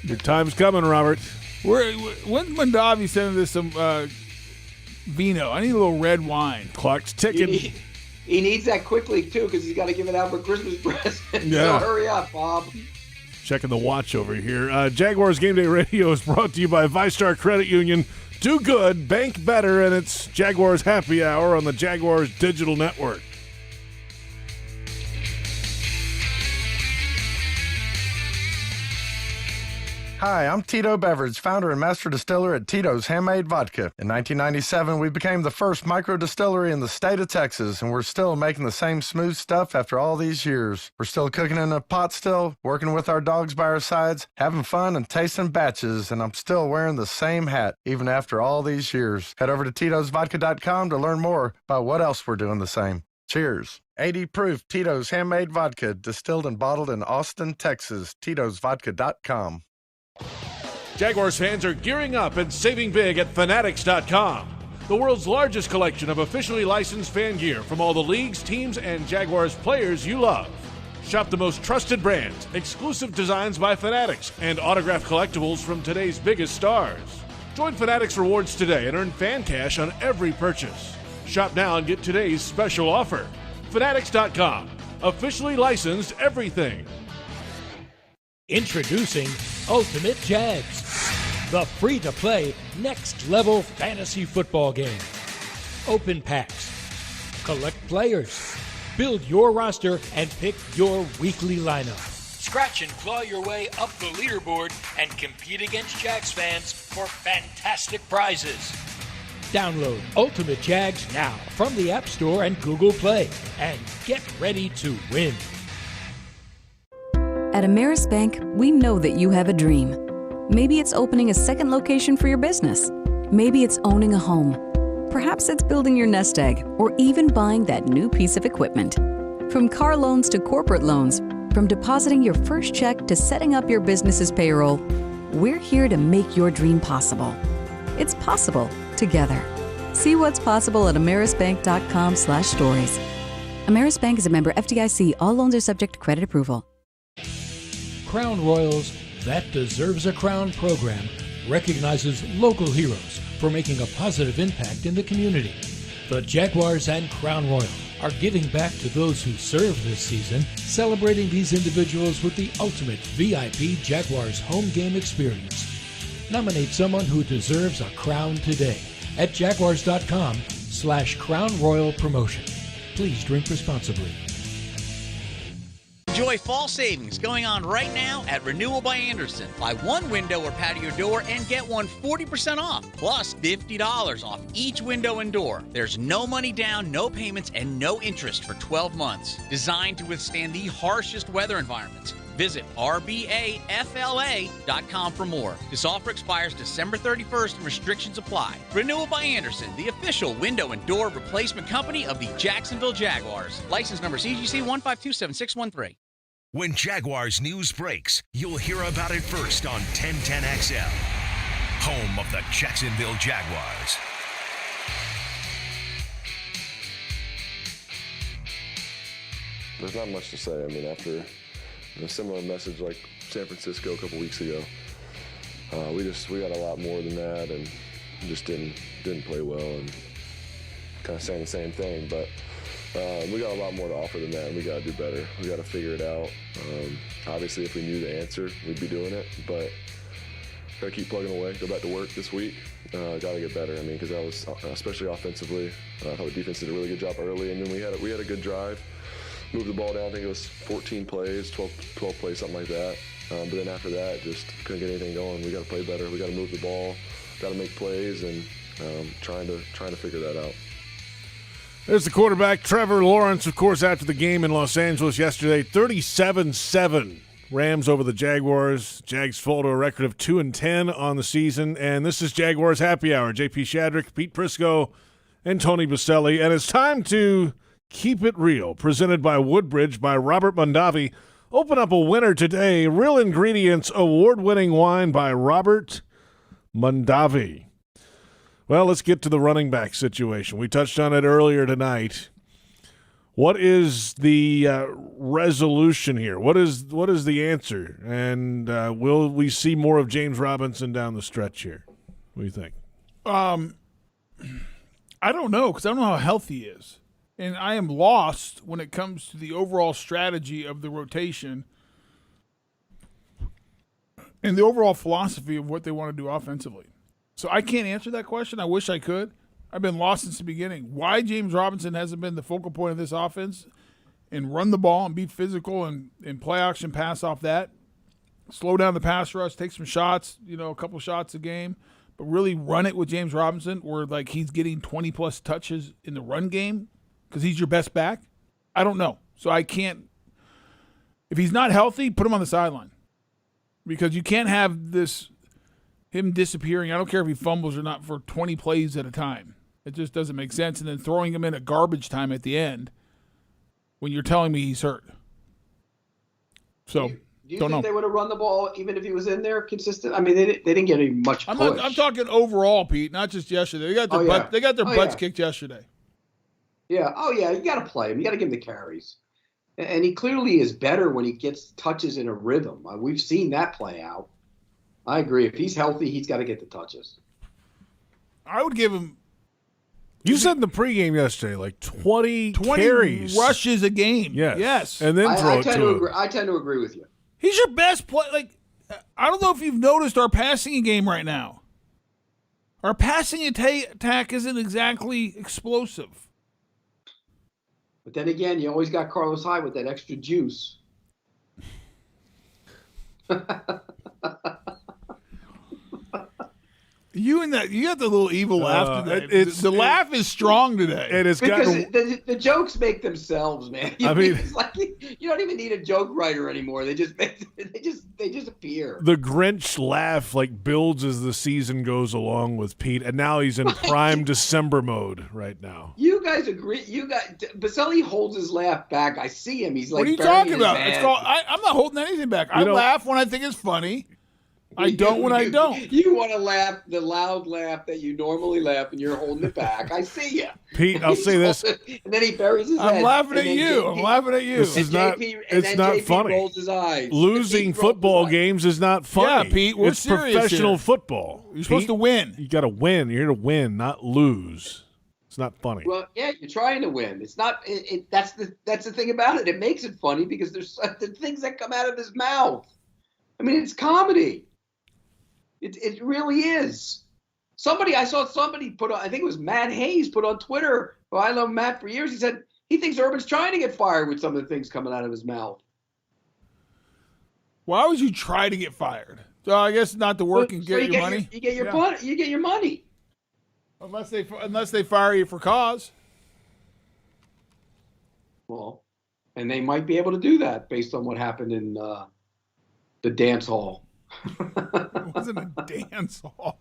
Your time's coming, Robert. When's Mondavi sending us some vino? I need a little red wine. Clock's ticking. He needs that quickly, too, because he's got to give it out for Christmas presents. Yeah. So hurry up, Bob. Checking the watch over here. Jaguars Game Day Radio is brought to you by ViStar Credit Union. Do good, bank better, and it's Jaguars Happy Hour on the Jaguars Digital Network. Hi, I'm Tito Beverage, founder and master distiller at Tito's Handmade Vodka. In 1997, we became the first micro distillery in the state of Texas, and we're still making the same smooth stuff after all these years. We're still cooking in a pot still, working with our dogs by our sides, having fun and tasting batches, and I'm still wearing the same hat, even after all these years. Head over to Tito'sVodka.com to learn more about what else we're doing the same. Cheers. 80 proof Tito's Handmade Vodka, distilled and bottled in Austin, Texas. Tito'sVodka.com. Jaguars fans are gearing up and saving big at Fanatics.com, the world's largest collection of officially licensed fan gear from all the leagues, teams, and Jaguars players you love. Shop the most trusted brands, exclusive designs by Fanatics, and autographed collectibles from today's biggest stars. Join Fanatics Rewards today and earn fan cash on every purchase. Shop now and get today's special offer. Fanatics.com, officially licensed everything. Introducing Ultimate Jags, the free-to-play, next-level fantasy football game. Open packs, collect players, build your roster, and pick your weekly lineup. Scratch and claw your way up the leaderboard and compete against Jags fans for fantastic prizes. Download Ultimate Jags now from the App Store and Google Play, and get ready to win. At Ameris Bank, we know that you have a dream. Maybe it's opening a second location for your business. Maybe it's owning a home. Perhaps it's building your nest egg or even buying that new piece of equipment. From car loans to corporate loans, from depositing your first check to setting up your business's payroll, we're here to make your dream possible. It's possible together. See what's possible at amerisbank.com/stories. Ameris Bank is a member FDIC. All loans are subject to credit approval. Crown Royal's That Deserves a Crown program recognizes local heroes for making a positive impact in the community. The Jaguars and Crown Royal are giving back to those who served this season, celebrating these individuals with the ultimate VIP Jaguars home game experience. Nominate someone who deserves a crown today at jaguars.com/Crown Royal promotion. Please drink responsibly. Enjoy fall savings going on right now at Renewal by Anderson. Buy one window or patio door and get one 40% off, plus $50 off each window and door. There's no money down, no payments, and no interest for 12 months. Designed to withstand the harshest weather environments. Visit rbafla.com for more. This offer expires December 31st and restrictions apply. Renewal by Anderson, the official window and door replacement company of the Jacksonville Jaguars. License number CGC 1527613. When Jaguars news breaks, you'll hear about it first on 1010XL, home of the Jacksonville Jaguars. There's not much to say. I mean, after a similar message like San Francisco a couple weeks ago, we got a lot more than that, and just didn't play well, and kind of saying the same thing. But we got a lot more to offer than that, and we got to do better. We got to figure it out. Obviously, if we knew the answer, we'd be doing it, but got to keep plugging away. Go back to work this week. Got to get better. I mean, because that was especially offensively. I thought the defense did a really good job early, and then we had a good drive. Moved the ball down. I think it was 14 plays, 12 plays, something like that. But then after that, just couldn't get anything going. We got to play better. We got to move the ball. Got to make plays, and trying to figure that out. There's the quarterback, Trevor Lawrence, of course, after the game in Los Angeles yesterday. 37-7 Rams over the Jaguars. Jags fall to a record of 2-10 on the season. And this is Jaguars Happy Hour. JP Shadrick, Pete Prisco, and Tony Boselli. And it's time to keep it real, presented by Woodbridge by Robert Mondavi. Open up a winner today. Real Ingredients award-winning wine by Robert Mondavi. Well, let's get to the running back situation. We touched on it earlier tonight. What is the resolution here? What is the answer? And will we see more of James Robinson down the stretch here? What do you think? I don't know, because I don't know how healthy he is. And I am lost when it comes to the overall strategy of the rotation and the overall philosophy of what they want to do offensively. So I can't answer that question. I wish I could. I've been lost since the beginning. Why James Robinson hasn't been the focal point of this offense and run the ball and be physical and play action pass off that, slow down the pass rush, take some shots, a couple shots a game, but really run it with James Robinson where like he's getting 20-plus touches in the run game because he's your best back? I don't know. So I can't – if he's not healthy, put him on the sideline because you can't have this – him disappearing, I don't care if he fumbles or not, for 20 plays at a time. It just doesn't make sense. And then throwing him in at garbage time at the end when you're telling me he's hurt. So, do you think they would have run the ball even if he was in there consistent? I mean, they didn't get any much push. I'm talking overall, Pete, not just yesterday. They got their butts kicked yesterday. Yeah. Oh, yeah. You got to play him. You got to give him the carries. And he clearly is better when he gets touches in a rhythm. We've seen that play out. I agree. If he's healthy, he's got to get the touches. I would give him. You said in the pregame yesterday, like 20 carries. Rushes a game. Yes. And then throw it to him. I tend to agree with you. He's your best play. Like, I don't know if you've noticed our passing game right now. Our passing attack isn't exactly explosive. But then again, you always got Carlos Hyde with that extra juice. You got the little evil laugh today. The laugh is strong today. It is because the jokes make themselves, man. It's like you don't even need a joke writer anymore. They just appear. The Grinch laugh builds as the season goes along with Pete, and now he's in prime December mode right now. You guys agree? Boselli holds his laugh back. I see him. He's like, what are you talking about? It's called. I'm not holding anything back. I laugh when I think it's funny. I don't when I don't. You want to laugh, the loud laugh that you normally laugh, and you're holding it back. I see you. Pete, I'll say this. And then he buries his head. I'm laughing at you. This is not. It's not funny. Rolls his eyes. Losing football games is not funny. Yeah, Pete, we're it's serious professional here. Football. You're supposed to win. You got to win. You're here to win, not lose. It's not funny. Well, yeah, you're trying to win. It's not. That's the thing about it. It makes it funny because there's the things that come out of his mouth. I mean, it's comedy. It really is. I saw somebody put on, I think it was Matt Hayes put on Twitter, well, I love Matt for years. He said he thinks Urban's trying to get fired with some of the things coming out of his mouth. Why would you try to get fired? So I guess not to work and get your money. You get your money. Unless they fire you for cause. Well, and they might be able to do that based on what happened in the dance hall. It wasn't a dance hall.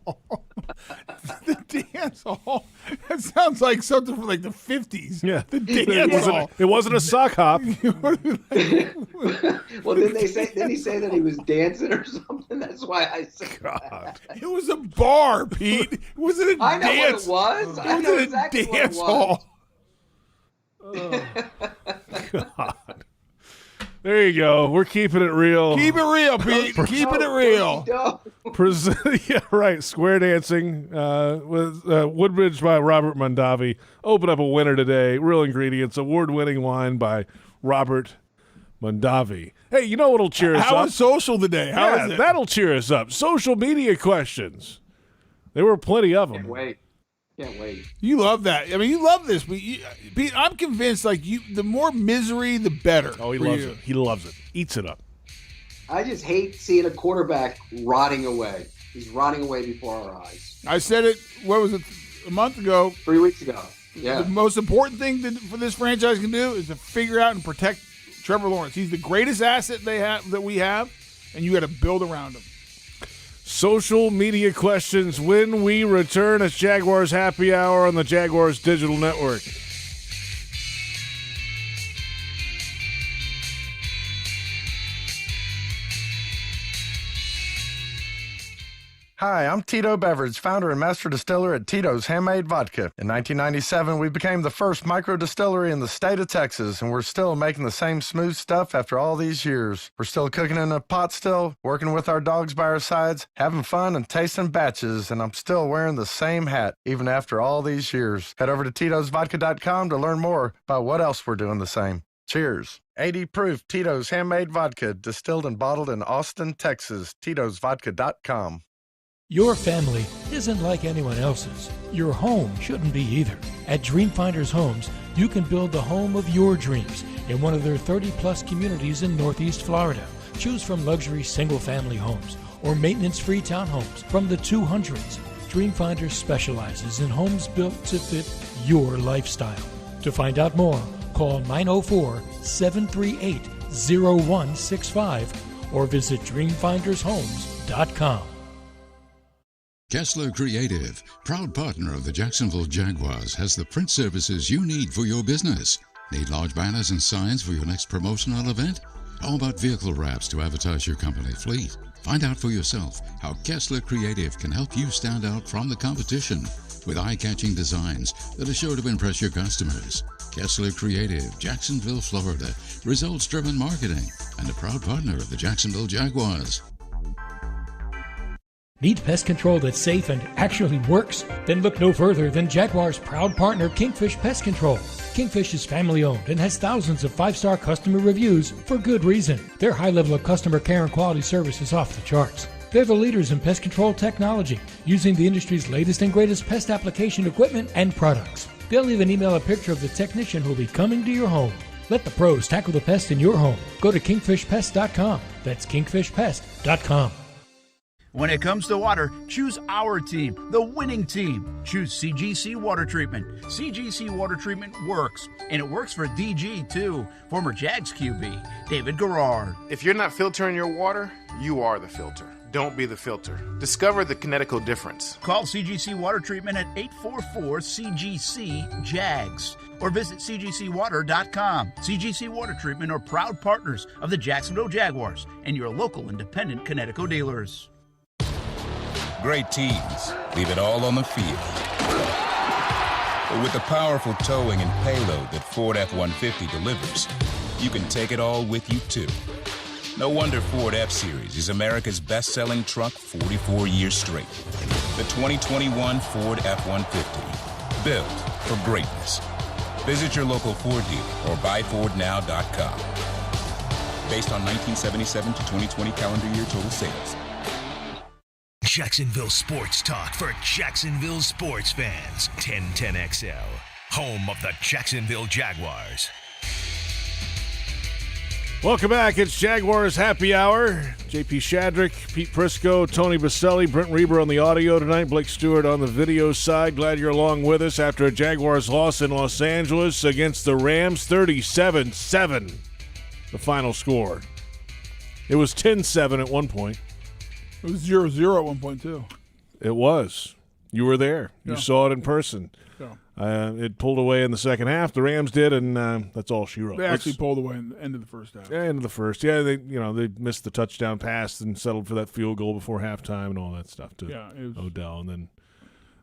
The dance hall. That sounds like something from the 50s. Yeah. The dance hall. It wasn't a sock hop. Well, didn't he say that he was dancing or something? That's why I said that. It was a bar, Pete. It wasn't a dance. I know what it was. I know exactly what it was. Hall. Oh, God. There you go. We're keeping it real. Keep it real, Pete. Keeping it real. Yeah, right. Square dancing with Woodbridge by Robert Mondavi. Open up a winner today. Real Ingredients, award-winning wine by Robert Mondavi. Hey, you know what'll cheer us up? How was social today? How is it? That'll cheer us up. Social media questions. There were plenty of them. Can't wait. You love that. I mean, you love this. Pete, I'm convinced, the more misery, the better. Oh, he loves it. He loves it. Eats it up. I just hate seeing a quarterback rotting away. He's rotting away before our eyes. I said it, what was it, a month ago. 3 weeks ago. Yeah. The most important thing for this franchise can do is to figure out and protect Trevor Lawrence. He's the greatest asset that we have, and you got to build around him. Social media questions when we return. It's Jaguars Happy Hour on the Jaguars Digital Network. Hi, I'm Tito Beverage, founder and master distiller at Tito's Handmade Vodka. In 1997, we became the first micro distillery in the state of Texas, and we're still making the same smooth stuff after all these years. We're still cooking in a pot still, working with our dogs by our sides, having fun and tasting batches, and I'm still wearing the same hat, even after all these years. Head over to Tito'sVodka.com to learn more about what else we're doing the same. Cheers. 80 proof Tito's Handmade Vodka, distilled and bottled in Austin, Texas. Tito'sVodka.com. Your family isn't like anyone else's. Your home shouldn't be either. At Dreamfinders Homes, you can build the home of your dreams in one of their 30-plus communities in Northeast Florida. Choose from luxury single-family homes or maintenance-free townhomes from the 200s. Dreamfinders specializes in homes built to fit your lifestyle. To find out more, call 904-738-0165 or visit dreamfindershomes.com. Kessler Creative, proud partner of the Jacksonville Jaguars, has the print services you need for your business. Need large banners and signs for your next promotional event? How about vehicle wraps to advertise your company fleet? Find out for yourself how Kessler Creative can help you stand out from the competition with eye-catching designs that are sure to impress your customers. Kessler Creative, Jacksonville, Florida, results-driven marketing, and a proud partner of the Jacksonville Jaguars. Need pest control that's safe and actually works? Then look no further than Jaguar's proud partner, Kingfish Pest Control. Kingfish is family-owned and has thousands of 5-star customer reviews for good reason. Their high level of customer care and quality service is off the charts. They're the leaders in pest control technology, using the industry's latest and greatest pest application equipment and products. They'll even email a picture of the technician who'll be coming to your home. Let the pros tackle the pest in your home. Go to kingfishpest.com. That's kingfishpest.com. When it comes to water, choose our team, the winning team. Choose CGC Water Treatment. CGC Water Treatment works, and it works for DG too, former Jags QB, David Garrard. If you're not filtering your water, you are the filter. Don't be the filter. Discover the Kinetico difference. Call CGC Water Treatment at 844-CGC-JAGS or visit cgcwater.com. CGC Water Treatment are proud partners of the Jacksonville Jaguars and your local independent Kinetico dealers. Great teams leave it all on the field. But with the powerful towing and payload that Ford F-150 delivers, you can take it all with you too. No wonder Ford F-Series is America's best-selling truck 44 years straight. The 2021 Ford F-150, built for greatness. Visit your local Ford dealer or buyfordnow.com. Based on 1977 to 2020 calendar year total sales. Jacksonville Sports Talk for Jacksonville sports fans. 1010XL, home of the Jacksonville Jaguars. Welcome back. It's Jaguars Happy Hour. JP Shadrick, Pete Prisco, Tony Boselli, Brent Reber on the audio tonight, Blake Stewart on the video side. Glad you're along with us after a Jaguars loss in Los Angeles against the Rams, 37-7, the final score. It was 10-7 at one point. It was 0-0 at one point, too. It was. You were there. You Yeah. saw it in person. Yeah. It pulled away in the second half. The Rams did, and that's all she wrote. They actually pulled away in the end of the first half. Yeah, end of the first. Yeah, they missed the touchdown pass and settled for that field goal before halftime and all that stuff to Odell, and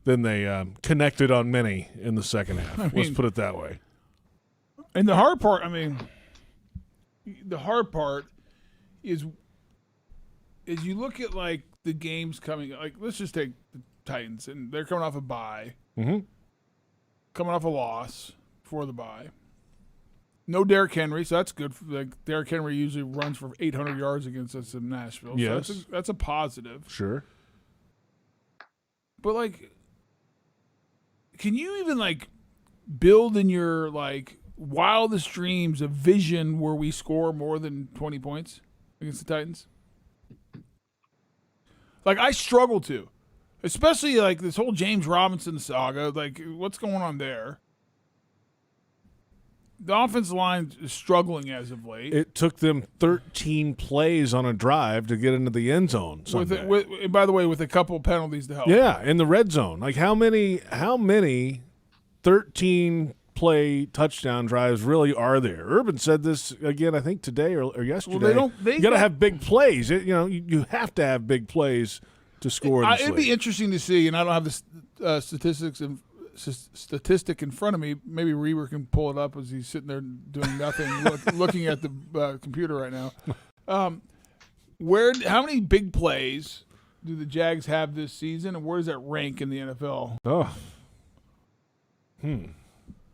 then they connected on many in the second half. Let's put it that way. And the hard part, is you look at like the games coming. Like let's just take the Titans, and they're coming off a bye. Mm-hmm. Coming off a loss before the bye. No Derrick Henry, so that's good. Derrick Henry usually runs for 800 yards against us in Nashville. Yes. So that's a positive. Sure. But, can you even, build in your, wildest dreams a vision where we score more than 20 points against the Titans? I struggle to. Especially like this whole James Robinson saga. Like, what's going on there? The offensive line is struggling as of late. It took them 13 plays on a drive to get into the end zone Sunday. By the way, with a couple penalties to help. Yeah, in the red zone. Like how many 13-play touchdown drives really are there? Urban said this again, I think today or yesterday. Well, you got to have big plays. You have to have big plays to score in this It'd league. be interesting to see, and I don't have the statistic in front of me. Maybe Reber can pull it up as he's sitting there doing nothing, looking at the computer right now. How many big plays do the Jags have this season, and where does that rank in the NFL?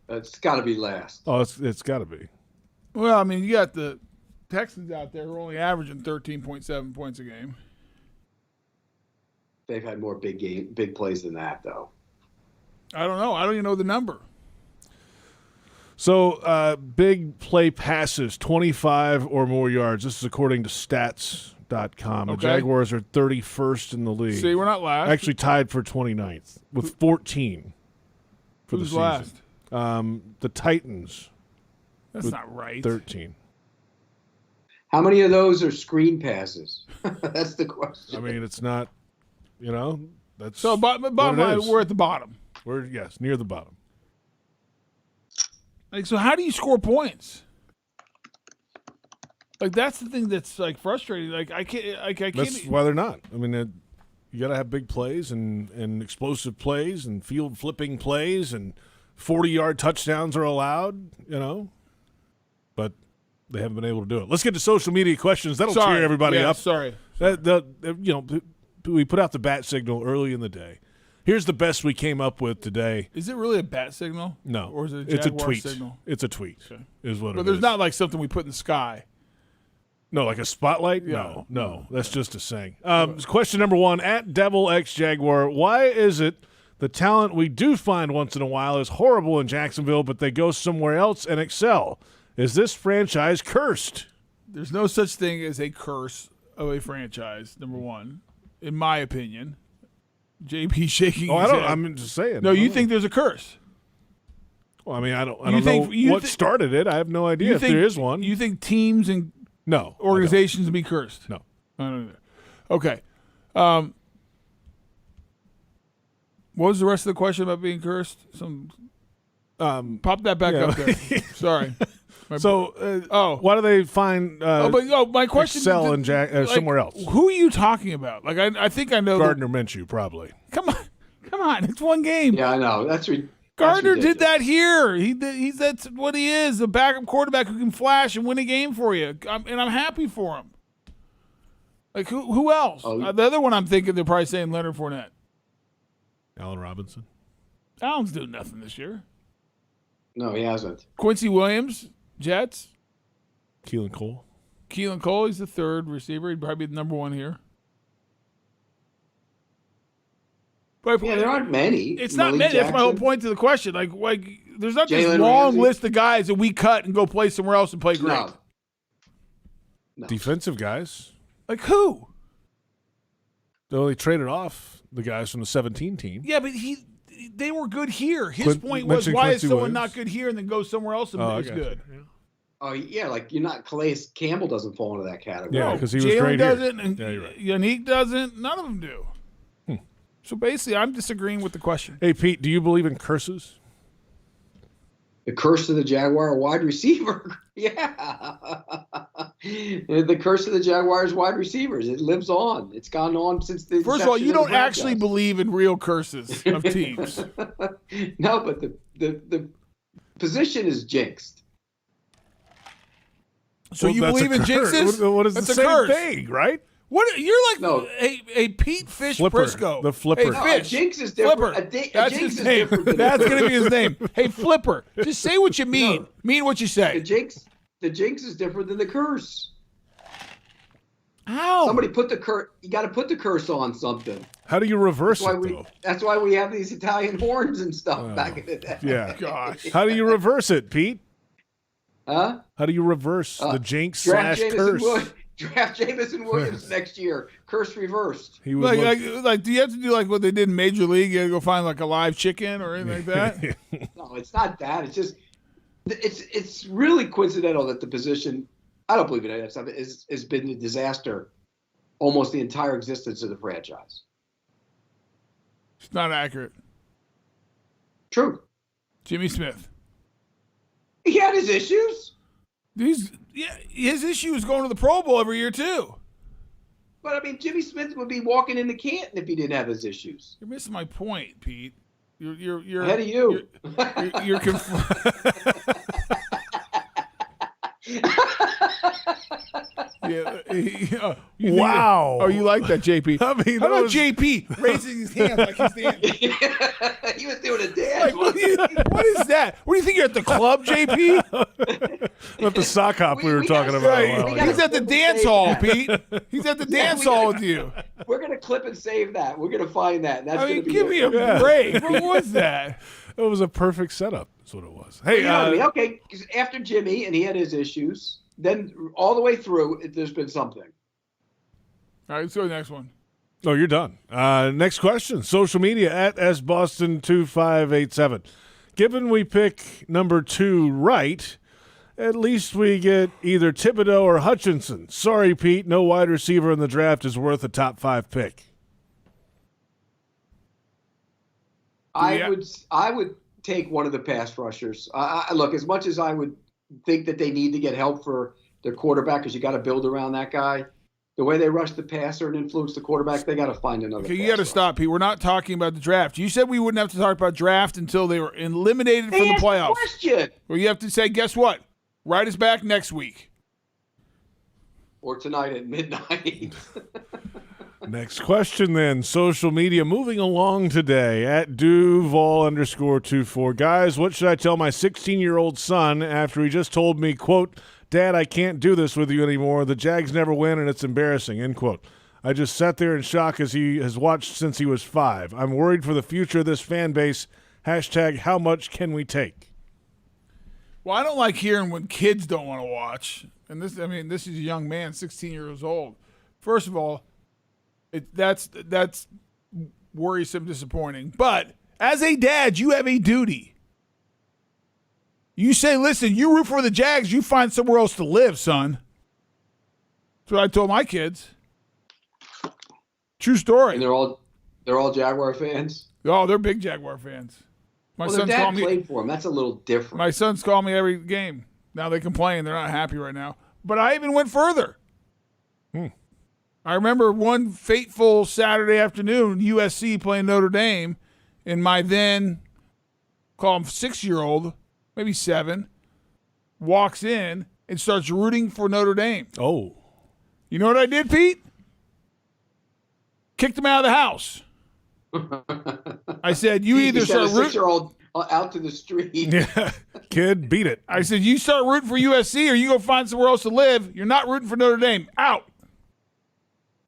It's got to be last. Oh, it's got to be. Well, I mean, you got the Texans out there who are only averaging 13.7 points a game. They've had more big plays than that, though. I don't know. I don't even know the number. So, big play passes, 25 or more yards. This is according to stats.com. The Jaguars are 31st in the league. See, we're not last. Actually tied for 29th with 14 for the Who's season. last? The Titans. That's not right. 13. How many of those are screen passes? That's the question. I mean, it's not, that's so bottom line, we're at the bottom. We're near the bottom. Like, so how do you score points? Like, that's the thing that's like frustrating. Like, I can't. That's why they're not. I mean, you got to have big plays and explosive plays and field flipping plays and 40-yard touchdowns are allowed. But they haven't been able to do it. Let's get to social media questions. That'll cheer everybody up. Sorry. We put out the bat signal early in the day. Here's the best we came up with today. Is it really a bat signal? No. Or is it a It's a Jaguar tweet. signal? It's a tweet. Okay. Is what but it there's is. not like something we put in the sky. No, like a spotlight? Yeah. No. That's just a saying. Question number 1, at Devil X Jaguar, why is it the talent we do find once in a while is horrible in Jacksonville, but they go somewhere else and excel? Is this franchise cursed? There's no such thing as a curse of a franchise, number one, in my opinion. JP shaking his head. I'm just saying. No, you think there's a curse? Well, I mean, I don't know what started it. I have no idea if there is one. You think teams and organizations be cursed? No. I don't either. Okay. What was the rest of the question about being cursed? Pop that back up there. Sorry. Why do they find my question excel in somewhere else? Who are you talking about? Like, I think I know. Gardner Minshew, probably. Come on, it's one game. Yeah, I know. Gardner did that here. That's what he is, a backup quarterback who can flash and win a game for you. And I'm happy for him. Like, who else? The other one I'm thinking they're probably saying Leonard Fournette. Allen Robinson. Allen's doing nothing this year. No, he hasn't. Quincy Williams, Jets. Keelan Cole, he's the third receiver. He'd probably be the number one here. But there aren't many. It's not many. That's my whole point to the question. Like there's not this long list of guys that we cut and go play somewhere else and play great. No. Defensive guys. Like who? They only traded off the guys from the 17 team. Yeah, but they were good here. His point was, why is someone not good here and then go somewhere else and is good? Yeah. Oh, yeah, like Calais Campbell doesn't fall into that category. Yeah, because he was Jalen great doesn't, here. and Right. Yannick doesn't. None of them do. So basically, I'm disagreeing with the question. Hey, Pete, do you believe in curses? The curse of the Jaguar wide receiver. Yeah. The curse of the Jaguars wide receivers. It lives on. It's gone on since the First of all, you don't actually believe in real curses of teams. No, but the position is jinxed. So you believe in jinxes? What is that's the same thing, right? What you're like a Pete Fish Flipper, Prisco. the Flipper. Hey, Fish. Jinx is different. Flipper. That's his name. That's going to be his name. Hey, Flipper. Just say what you mean. Mean what you say. The jinx is different than the curse. How? Somebody put the curse. You got to put the curse on something. How do you reverse it, though? That's why we have these Italian horns and stuff back in the day. Yeah. Gosh. How do you reverse it, Pete? Huh? How do you reverse the jinx / Draft curse? Draft Jamison Williams next year. Curse reversed. He would like, do you have to do like what they did in Major League? You got to go find like a live chicken or anything like that? No, it's not that. It's just it's really coincidental that the position, I don't believe it has been a disaster almost the entire existence of the franchise. It's not accurate. True. Jimmy Smith. He had his issues. His issue is going to the Pro Bowl every year too. But I mean, Jimmy Smith would be walking into Canton if he didn't have his issues. You're missing my point, Pete. You're ahead of you. You're Wow. Oh, you like that, JP? I mean, how about JP raising his hand like he's dancing? He was doing a dance. Like, what is that? What do you think you're at the club, JP? With the sock hop we were talking about. He's at the dance hall, Pete. He's at the dance hall with you. We're gonna clip and save that. We're gonna find that. That's give me a break. What was that? It was a perfect setup. That's what it was. Hey, you know what I mean? Okay, after Jimmy and he had his issues, then all the way through, there's been something. All right, let's go to the next one. Oh, you're done. Next question. Social media at SBoston2587. Given we pick number 2 right, at least we get either Thibodeau or Hutchinson. Sorry, Pete, no wide receiver in the draft is worth a top 5 pick. I would take one of the pass rushers. Look, as much as I would think that they need to get help for their quarterback because you got to build around that guy, the way they rush the passer and influence the quarterback, they got to find another. Okay, you got to stop, Pete. We're not talking about the draft. You said we wouldn't have to talk about draft until they were eliminated from the playoffs. Question. Well, you have to say, guess what? Write us back next week. Or tonight at midnight. Next question then. Social media moving along today at Duval_24. Guys, what should I tell my 16-year-old son after he just told me, quote, Dad, I can't do this with you anymore. The Jags never win and it's embarrassing, end quote. I just sat there in shock as he has watched since he was 5. I'm worried for the future of this fan base. Hashtag how much can we take? Well, I don't like hearing when kids don't want to watch. And this is a young man, 16 years old. First of all, that's worrisome, disappointing. But as a dad, you have a duty. You say, listen, you root for the Jags, you find somewhere else to live, son. That's what I told my kids. True story. And they're all Jaguar fans? Oh, they're big Jaguar fans. Their dad played for them. That's a little different. My sons call me every game. Now they complain. They're not happy right now. But I even went further. I remember one fateful Saturday afternoon, USC playing Notre Dame, and my then, call him 6-year-old, maybe 7, walks in and starts rooting for Notre Dame. Oh. You know what I did, Pete? Kicked him out of the house. I said, you either start rooting. 6-year-old out to the street. Yeah, kid, beat it. I said, you start rooting for USC or you go find somewhere else to live. You're not rooting for Notre Dame. Out.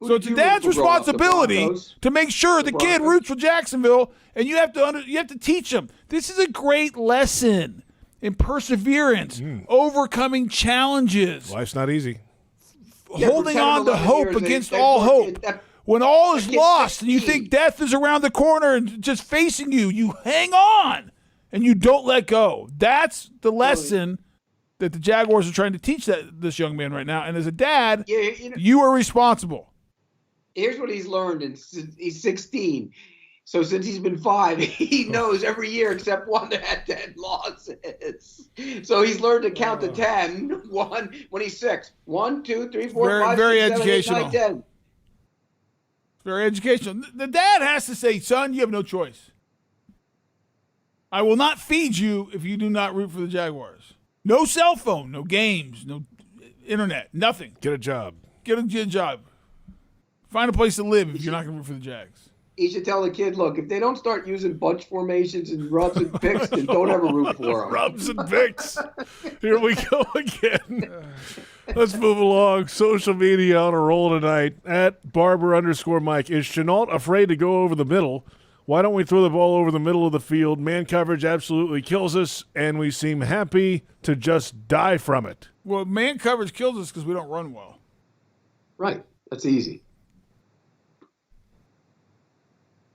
So it's a dad's responsibility to make sure the kid roots for Jacksonville, and you have to teach them. This is a great lesson in perseverance, overcoming challenges. Life's not easy. Holding on to hope against all hope. When all is lost and you think death is around the corner and just facing you, you hang on and you don't let go. That's the lesson that the Jaguars are trying to teach this young man right now. And as a dad, you are responsible. Here's what he's learned, and he's 16. So since he's been 5, he knows every year except one that had 10 losses. So he's learned to count to 10. One when he's 6. 1, 2, 3, 4, 5, 6, 7, 8, 9, 10. Very educational. The dad has to say, son, you have no choice. I will not feed you if you do not root for the Jaguars. No cell phone, no games, no internet, nothing. Get a job. Get a job. Find a place to live if you're not going to root for the Jags. He should tell the kid, look, if they don't start using bunch formations and rubs and picks, then don't ever root for them. Rubs and picks. Here we go again. Let's move along. Social media on a roll tonight. At Barber_Mike. Is Chenault afraid to go over the middle? Why don't we throw the ball over the middle of the field? Man coverage absolutely kills us, and we seem happy to just die from it. Well, man coverage kills us because we don't run well. Right. That's easy.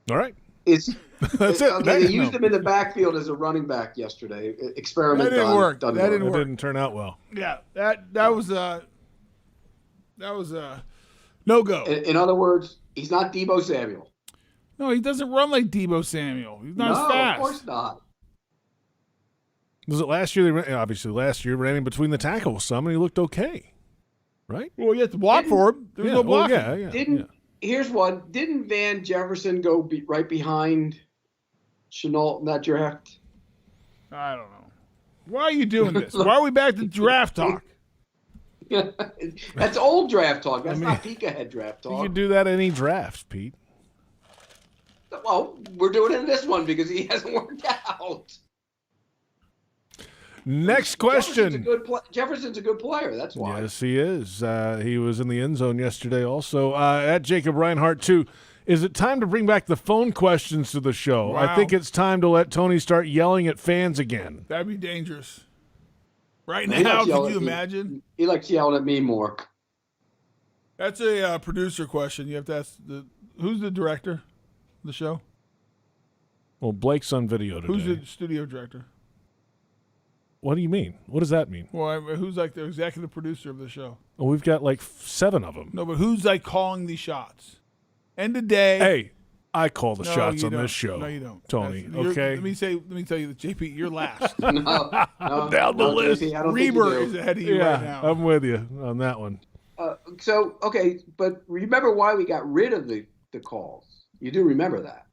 All right. That's it. They used him in the backfield as a running back yesterday. Experiment. That didn't work. That didn't turn out well. Yeah, that was a no go. In other words, he's not Debo Samuel. No, he doesn't run like Debo Samuel. He's not as fast. Of course not. Was it last year? Obviously, last year ran in between the tackles some, and he looked okay, right? Well, you have to block for him. There's no blocking. Here's one. Didn't Van Jefferson go right behind Chenault in that draft? I don't know. Why are you doing this? Why are we back to draft talk? That's old draft talk. That's not peek ahead draft talk. You can do that in any draft, Pete. Well, we're doing it in this one because he hasn't worked out. Next question. Jefferson's a good player. That's why. Yes, he is. He was in the end zone yesterday also. At Jacob Reinhart, too. Is it time to bring back the phone questions to the show? Wow. I think it's time to let Tony start yelling at fans again. That'd be dangerous. Right now, could you imagine? He likes yelling at me more. That's a producer question. You have to ask who's the director of the show? Well, Blake's on video today. Who's the studio director? What do you mean? What does that mean? Well, who's like the executive producer of the show? Well, we've got like 7 of them. No, but who's like calling these shots? End of day. Hey, I call the shots on this show. No, you don't, Tony. Okay. Let me tell you that JP, you're last. Down the list. Reber is ahead of you right now. I'm with you on that one. But remember why we got rid of the calls. You do remember that.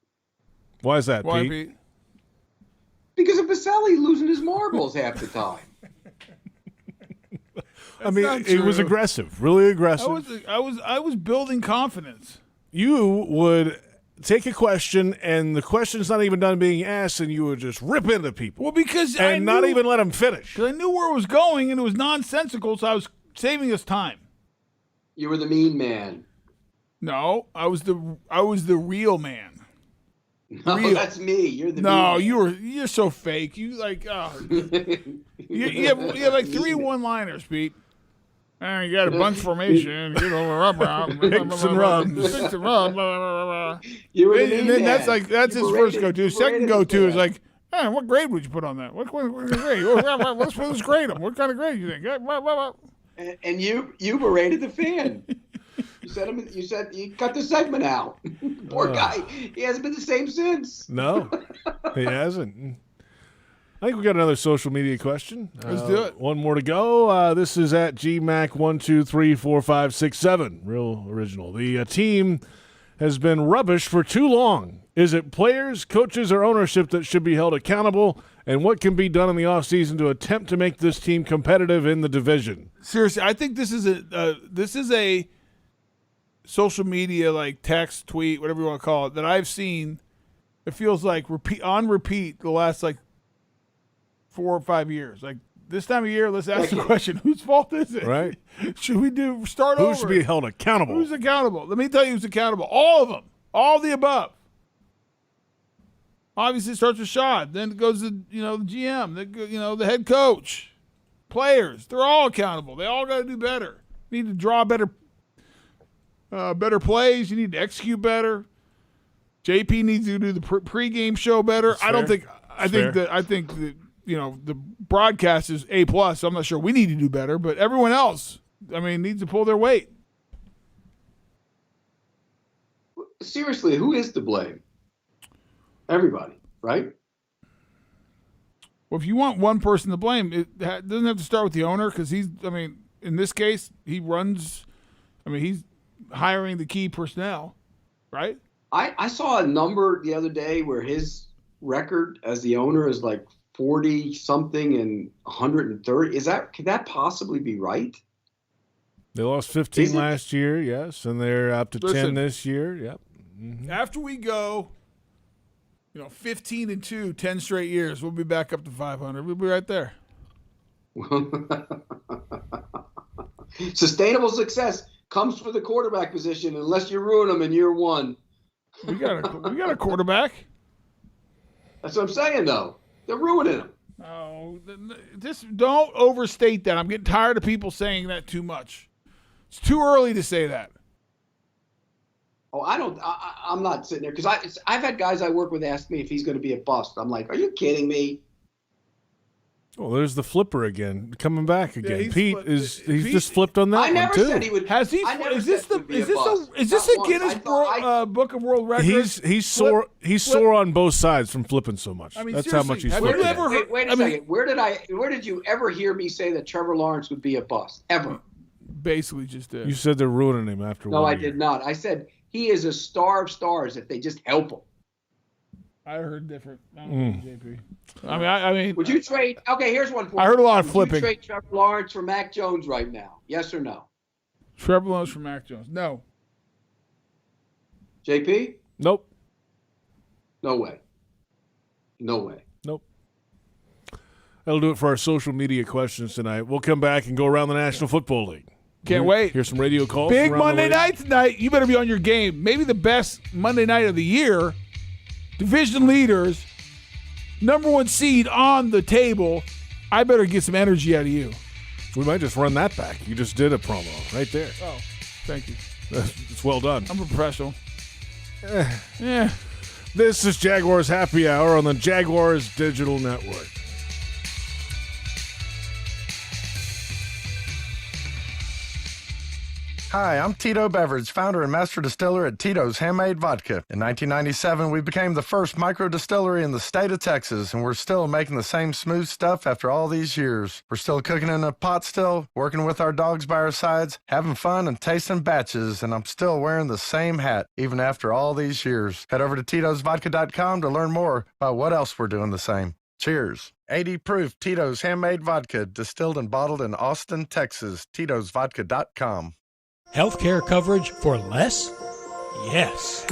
Why is that, Pete? Because of Boselli losing his marbles half the time. I mean, it was aggressive, really aggressive. I was building confidence. You would take a question, and the question's not even done being asked, and you would just rip into people. Well, because not even let them finish. Because I knew where it was going, and it was nonsensical, so I was saving us time. You were the mean man. No, I was the real man. No, that's me. You're the mean man. You're so fake. You like you have like 3 one-liners, Pete. You got a bunch formation, Mix and rubs. Mix and rub. You were the mean and then man. that's his first go-to. Second go-to is like, hey, what grade would you put on that? What grade? Let's grade them. What kind of grade do you think? And you berated the fan. You said you cut the segment out. Poor guy. He hasn't been the same since. No, he hasn't. I think we got another social media question. Let's do it. One more to go. This is at GMAC1234567. Real original. The team has been rubbish for too long. Is it players, coaches, or ownership that should be held accountable? And what can be done in the offseason to attempt to make this team competitive in the division? Seriously, I think this is a social media, like text, tweet, whatever you want to call it, that I've seen. It feels like repeat the last like 4 or 5 years. Like this time of year, let's ask the question: whose fault is it? Right? Should we start over? Who should be held accountable? Who's accountable? Let me tell you who's accountable. All of them. All the above. Obviously, it starts with Shad. Then it goes to the GM. The head coach, players. They're all accountable. They all got to do better. You need to draw better plays. You need to execute better. JP needs to do the pregame show better. I think that the broadcast is A+. I'm not sure we need to do better, but everyone else, needs to pull their weight. Seriously, who is to blame? Everybody, right? Well, if you want one person to blame, it doesn't have to start with the owner because in this case, he runs. He's hiring the key personnel, right? I saw a number the other day where his record as the owner is like 40 something and 130. Could that possibly be right? They lost 15 last year, yes, and they're up to 10 this year. Yep. Mm-hmm. After we go, 15-2, 10 straight years, we'll be back up to 500. We'll be right there. Sustainable success comes for the quarterback position unless you ruin them in year 1. We got a quarterback. That's what I'm saying, though. They're ruining him. Oh, just don't overstate that. I'm getting tired of people saying that too much. It's too early to say that. Oh, I'm not sitting there because I've had guys I work with ask me if he's going to be a bust. I'm like, are you kidding me? Well, there's the flipper again, coming back again. Yeah, Pete just flipped on that I never one too. said he would. Has he? Is this a Guinness Book of World Records? He's sore on both sides from flipping so much. I mean, that's how much he's have flipping. you ever heard? Wait a second. Where did you ever hear me say that Trevor Lawrence would be a bust? Ever? Basically, just did. You said they're ruining him after No, one I year. did not. I said he is a star of stars if they just help him. I heard different. JP. I mean, would you trade? Okay, here's one for you. I heard a lot of flipping. Would you trade Trevor Lawrence for Mac Jones right now? Yes or no? Trevor Lawrence for Mac Jones? No. JP? Nope. No way. No way. Nope. That'll do it for our social media questions tonight. We'll come back and go around the National Football League. Can't wait. Here's some radio calls. Big from around Monday the league. night tonight. You better be on your game. Maybe the best Monday night of the year. Division leaders, number one seed on the table. I better get some energy out of you. We might just run that back. You just did a promo right there. Oh, thank you. It's well done. I'm a professional. Yeah. This is Jaguars Happy Hour on the Jaguars Digital Network. Hi, I'm Tito Beverage, founder and master distiller at Tito's Handmade Vodka. In 1997, we became the first micro distillery in the state of Texas, and we're still making the same smooth stuff after all these years. We're still cooking in a pot still, working with our dogs by our sides, having fun and tasting batches, and I'm still wearing the same hat, even after all these years. Head over to Tito'sVodka.com to learn more about what else we're doing the same. Cheers. 80 proof Tito's Handmade Vodka, distilled and bottled in Austin, Texas. Tito'sVodka.com. Healthcare coverage for less? Yes.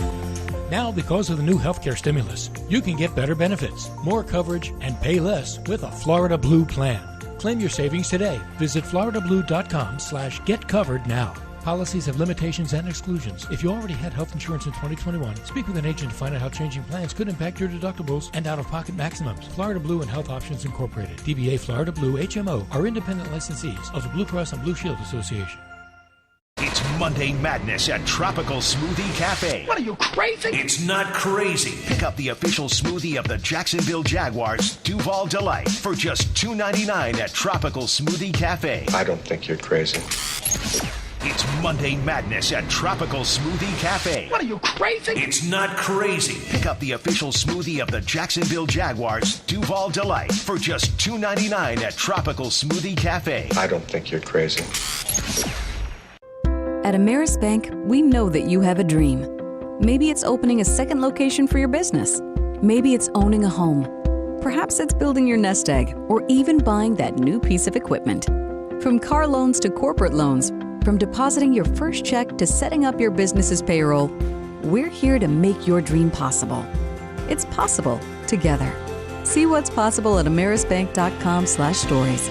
Now, because of the new healthcare stimulus, you can get better benefits, more coverage, and pay less with a Florida Blue plan. Claim your savings today. Visit floridablue.com/getcovered now. Policies have limitations and exclusions. If you already had health insurance in 2021, speak with an agent to find out how changing plans could impact your deductibles and out-of-pocket maximums. Florida Blue and Health Options Incorporated, DBA Florida Blue HMO, are independent licensees of the Blue Cross and Blue Shield Association. It's Monday Madness at Tropical Smoothie Cafe. What are you, crazy? It's not crazy. Pick up the official smoothie of the Jacksonville Jaguars, Duval Delight, for just $2.99 at Tropical Smoothie Cafe. I don't think you're crazy. It's Monday Madness at Tropical Smoothie Cafe. What are you, crazy? It's not crazy. Pick up the official smoothie of the Jacksonville Jaguars, Duval Delight, for just $2.99 at Tropical Smoothie Cafe. I don't think you're crazy. At Ameris Bank, we know that you have a dream. Maybe it's opening a second location for your business. Maybe it's owning a home. Perhaps it's building your nest egg or even buying that new piece of equipment. From car loans to corporate loans, from depositing your first check to setting up your business's payroll, we're here to make your dream possible. It's possible together. See what's possible at amerisbank.com/stories.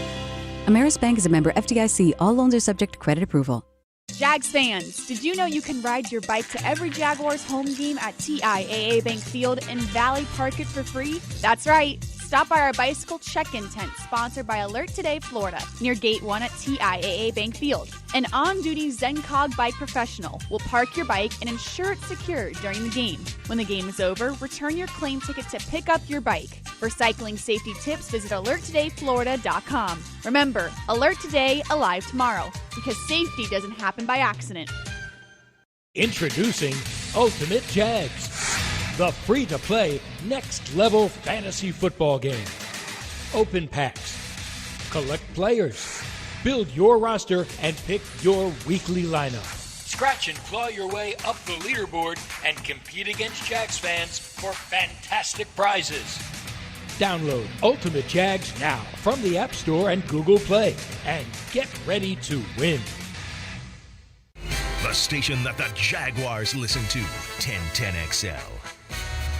Ameris Bank is a member FDIC. All loans are subject to credit approval. Jags fans, did you know you can ride your bike to every Jaguars home game at TIAA Bank Field and Valley Park it for free? That's right. Stop by our bicycle check-in tent sponsored by Alert Today Florida near Gate 1 at TIAA Bank Field. An on-duty ZenCog bike professional will park your bike and ensure it's secure during the game. When the game is over, return your claim ticket to pick up your bike. For cycling safety tips, visit alerttodayflorida.com. Remember, Alert Today, alive tomorrow, because safety doesn't happen by accident. Introducing Ultimate Jags, the free-to-play, next-level fantasy football game. Open packs, collect players, build your roster, and pick your weekly lineup. Scratch and claw your way up the leaderboard and compete against Jags fans for fantastic prizes. Download Ultimate Jags now from the App Store and Google Play, and get ready to win. The station that the Jaguars listen to, 1010XL.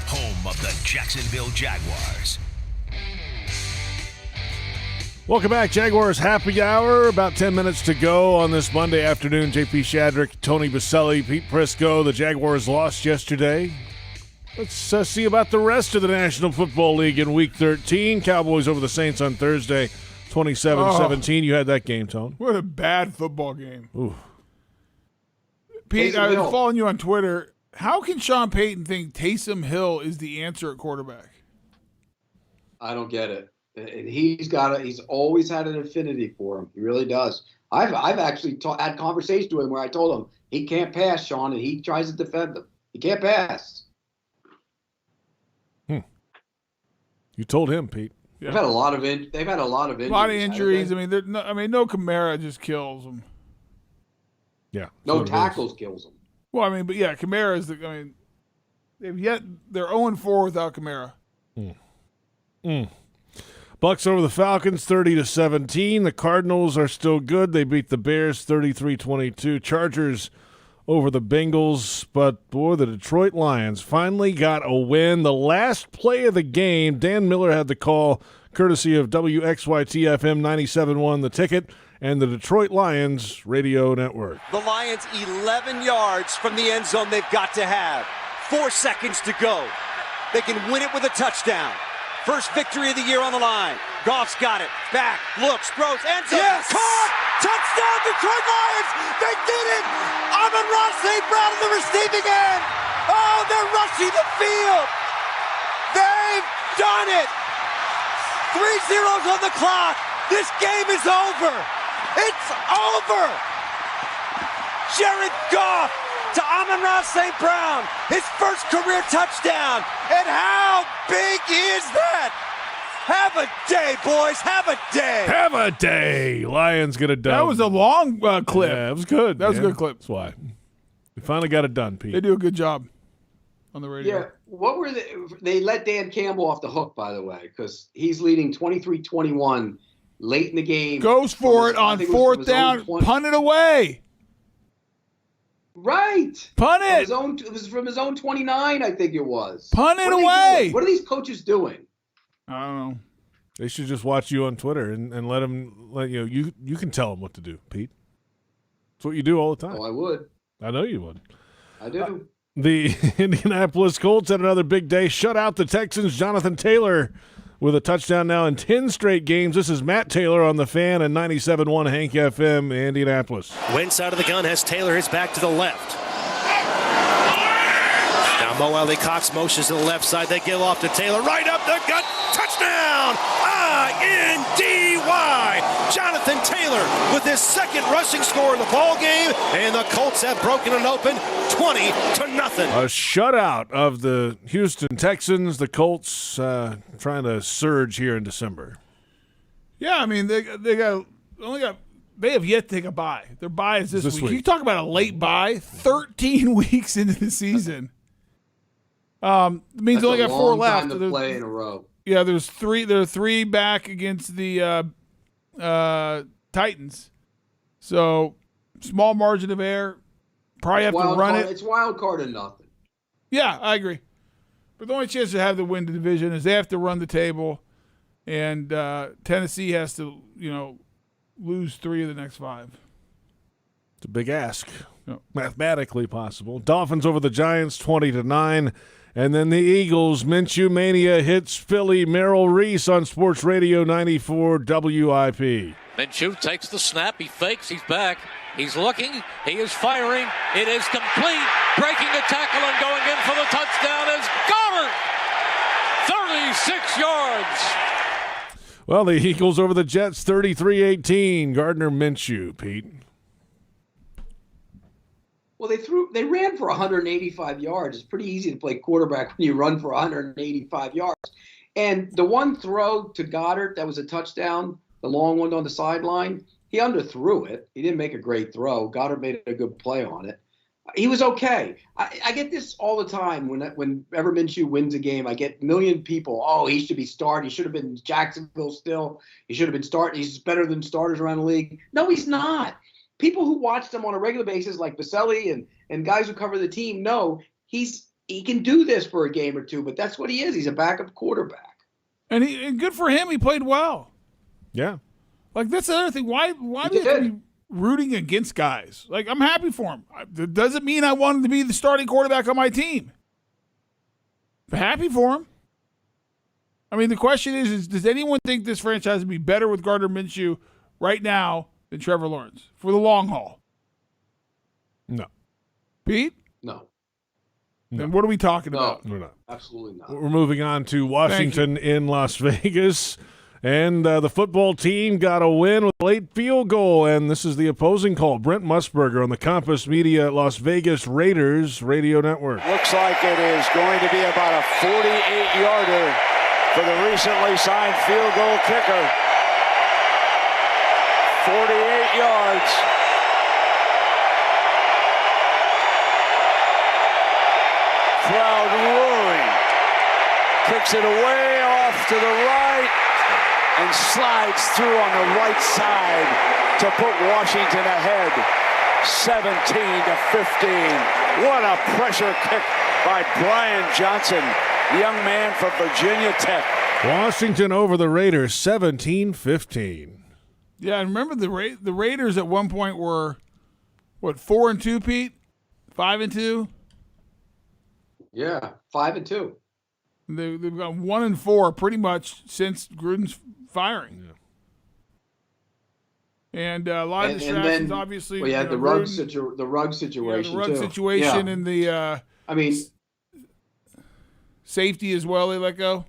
Home of the Jacksonville Jaguars. Welcome back, Jaguars Happy Hour. About 10 minutes to go on this Monday afternoon. JP Shadrick, Tony Boselli, Pete Prisco. The Jaguars lost yesterday. Let's see about the rest of the National Football League in Week 13. Cowboys over the Saints on Thursday, 27-17. You had that game, Tone. What a bad football game. Ooh. Pete, Taysom I was Hill. following you on Twitter. How can Sean Payton think Taysom Hill is the answer at quarterback? I don't get it. And he's always had an affinity for him. He really does. I've actually had conversations with him where I told him he can't pass, Sean, and he tries to defend him. He can't pass. You told him, Pete. Yeah. They've had a lot of injuries. A lot of injuries. I mean, no Kamara just kills them. Yeah. No tackles kills them. Well, I mean, but yeah, Kamara is they're 0-4 without Kamara. Bucks over the Falcons 30-17. The Cardinals are still good. They beat the Bears 33-22. Chargers over the Bengals, but boy, the Detroit Lions finally got a win. The last play of the game, Dan Miller had the call, courtesy of WXYT-FM 97.1 The Ticket and the Detroit Lions radio network. The Lions 11 yards from the end zone they've got to have. 4 seconds to go. They can win it with a touchdown. First victory of the year on the line. Goff's got it. Back, looks, throws, end zone. Yes! Caught! Touchdown, Detroit Lions! They did it! Amon-Ra St. Brown in the receiving end! Oh, they're rushing the field! They've done it! 3-0 on the clock! This game is over! It's over! Jared Goff to Amon-Ra St. Brown, his first career touchdown. And how big is that? Have a day, boys. Have a day. Have a day. Lions get it done. That was a long clip. Yeah, it was good. That was a good clip. That's why. We finally got it done, Pete. They do a good job on the radio. Yeah. What were they let Dan Campbell off the hook, by the way, because he's leading 23-21 late in the game. Goes for it on fourth down. Punt it away. Right. Punt it. It was from his own 29, I think it was. Punt it away. What are these coaches doing? I don't know. They should just watch you on Twitter and let you can tell them what to do, Pete. That's what you do all the time. Oh, I would. I know you would. I do. The Indianapolis Colts had another big day. Shut out the Texans. Jonathan Taylor with a touchdown now in 10 straight games. This is Matt Taylor on the Fan and 97.1 Hank FM, Indianapolis. Wentz out of the gun has Taylor his back to the left. Now Mo Alley Cox motions to the left side. They give off to Taylor. Right up the gut. Touchdown! I-N-D-Y! Jonathan Taylor with his second rushing score in the ball game, and the Colts have broken it open 20-0. A shutout of the Houston Texans. The Colts trying to surge here in December. Yeah, I mean they have yet to take a bye. Their bye is this week. You talk about a late bye, 13 weeks into the season. It means they only got 4 left. To play in a row. Yeah, there are 3 back against the Titans. So small margin of error. Probably have to run it. It's wild card and nothing. Yeah, I agree. But the only chance to have to win the division is they have to run the table, and Tennessee has to, lose 3 of the next 5. It's a big ask. No. Mathematically possible. Dolphins over the Giants 20-9. And then the Eagles, Minshew Mania hits Philly. Merrill Reese on Sports Radio 94 WIP. Minshew takes the snap. He fakes. He's back. He's looking. He is firing. It is complete. Breaking a tackle and going in for the touchdown is Goddard. 36 yards. Well, the Eagles over the Jets 33-18. Gardner Minshew, Pete. Well, they ran for 185 yards. It's pretty easy to play quarterback when you run for 185 yards. And the one throw to Goddard that was a touchdown, the long one on the sideline, he underthrew it. He didn't make a great throw. Goddard made a good play on it. He was okay. I get this all the time whenever Minshew wins a game. I get a million people, he should be starting. He should have been in Jacksonville still. He should have been starting. He's better than starters around the league. No, he's not. People who watch them on a regular basis, like Boselli and guys who cover the team, know he can do this for a game or two, but that's what he is. He's a backup quarterback. And good for him. He played well. Yeah. Like, that's the other thing. Why do you have to be rooting against guys? Like, I'm happy for him. It doesn't mean I want him to be the starting quarterback on my team. I'm happy for him. I mean, the question is does anyone think this franchise would be better with Gardner Minshew right now than Trevor Lawrence for the long haul? No. Pete? No. Then what are we talking No. about? We're not. Absolutely not. We're moving on to Washington in Las Vegas. And the football team got a win with a late field goal, and this is the opposing call. Brent Musburger on the Compass Media Las Vegas Raiders Radio Network. Looks like it is going to be about a 48-yarder for the recently signed field goal kicker. 48 yards. Crowd roaring. Kicks it away off to the right. And slides through on the right side to put Washington ahead, 17-15. What a pressure kick by Brian Johnson, young man from Virginia Tech. Washington over the Raiders, 17-15. Yeah, and remember the Raiders at one point were, 4-2, Pete? 5-2? Yeah, 5-2. They've gone 1-4 pretty much since Gruden's firing. Yeah. And a lot of distractions, obviously. Well, the rug situation. The rug situation and the safety as well. They let go.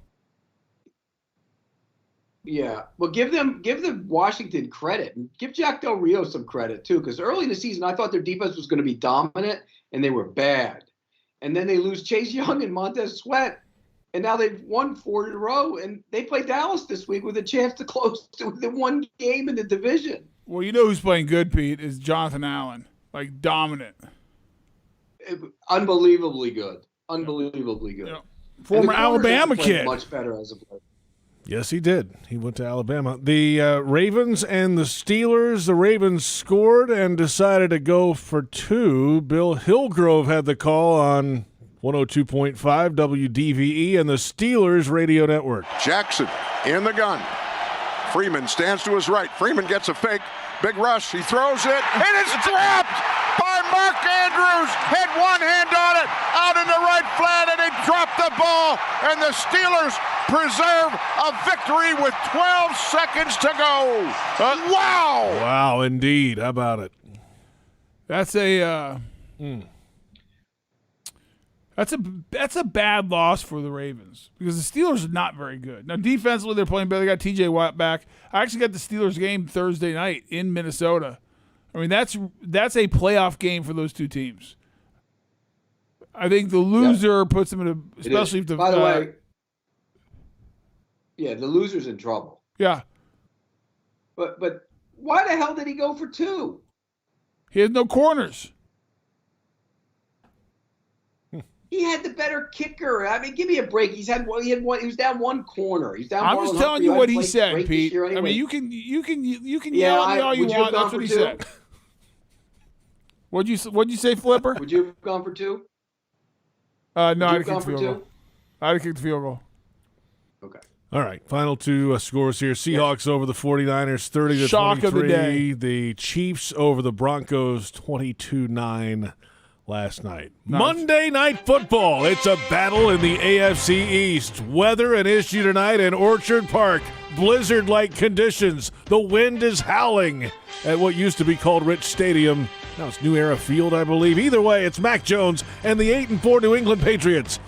Yeah, well, give the Washington credit and give Jack Del Rio some credit too, because early in the season I thought their defense was going to be dominant and they were bad, and then they lose Chase Young and Montez Sweat. And now they've won 4 in a row, and they play Dallas this week with a chance to close to the one game in the division. Well, you know who's playing good, Pete, is Jonathan Allen. Like, dominant. Unbelievably good. Unbelievably good. Yeah. Former Alabama kid. Much better as a player. Yes, he did. He went to Alabama. The Ravens and the Steelers. The Ravens scored and decided to go for 2. Bill Hillgrove had the call on 102.5 WDVE and the Steelers Radio Network. Jackson in the gun. Freeman stands to his right. Freeman gets a fake. Big rush. He throws it. It is dropped by Mark Andrews. Had one hand on it. Out in the right flat, and he dropped the ball. And the Steelers preserve a victory with 12 seconds to go. Wow. Wow, indeed. How about it? That's a That's a bad loss for the Ravens because the Steelers are not very good. Now, defensively, they're playing better. They got T.J. Watt back. I actually got the Steelers game Thursday night in Minnesota. I mean, that's a playoff game for those two teams. I think the loser puts them in a – especially if the – By the way, yeah, the loser's in trouble. Yeah. But why the hell did he go for 2? He has no corners. He had the better kicker. I mean, give me a break. He was down one corner. He's down. I'm just telling you what he said, Pete. Anyway. I mean, you can yell at me all you want. That's what he said. What'd you say, Flipper? Would you have gone for 2? No, I'd have kicked the field goal. I'd have kicked the field goal. Okay. All right, final 2 scores here. Seahawks over the 49ers, 30-23. Shock of the day. The Chiefs over the Broncos, 22-9. Last night. Nice. Monday Night Football. It's a battle in the AFC East. Weather an issue tonight in Orchard Park. Blizzard-like conditions. The wind is howling at what used to be called Rich Stadium. Now it's New Era Field, I believe. Either way, it's Mac Jones and the 8-4 New England Patriots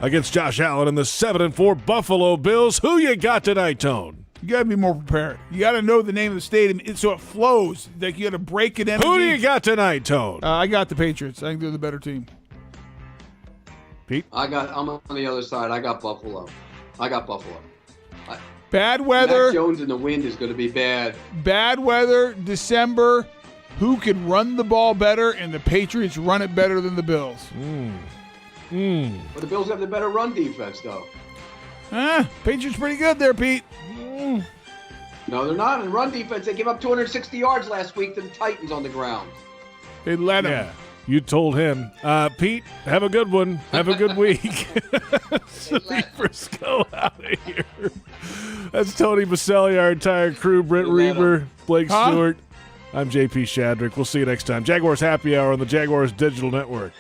against Josh Allen and the 7-4 Buffalo Bills. Who you got tonight, Tone? You got to be more prepared. You got to know the name of the stadium so it flows. Like you got to break it in. Who do you got tonight, Tone? I got the Patriots. I think they're the better team. Pete? I'm on the other side. I got Buffalo. Bad weather. Mac Jones in the wind is going to be bad. Bad weather, December. Who can run the ball better? And the Patriots run it better than the Bills. But the Bills have the better run defense, though. Patriots pretty good there, Pete. No, they're not. In run defense, they gave up 260 yards last week to the Titans on the ground. They let him. Yeah, you told him. Pete, have a good one. Have a good week. Prisco out of here. That's Tony Boselli, our entire crew. Britt Reber, Blake Stewart. I'm JP Shadrick. We'll see you next time. Jaguars Happy Hour on the Jaguars Digital Network.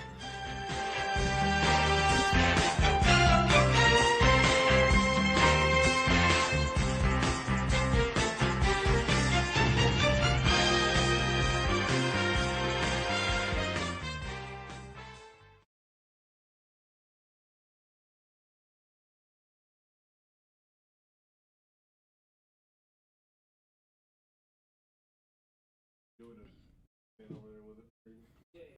It would have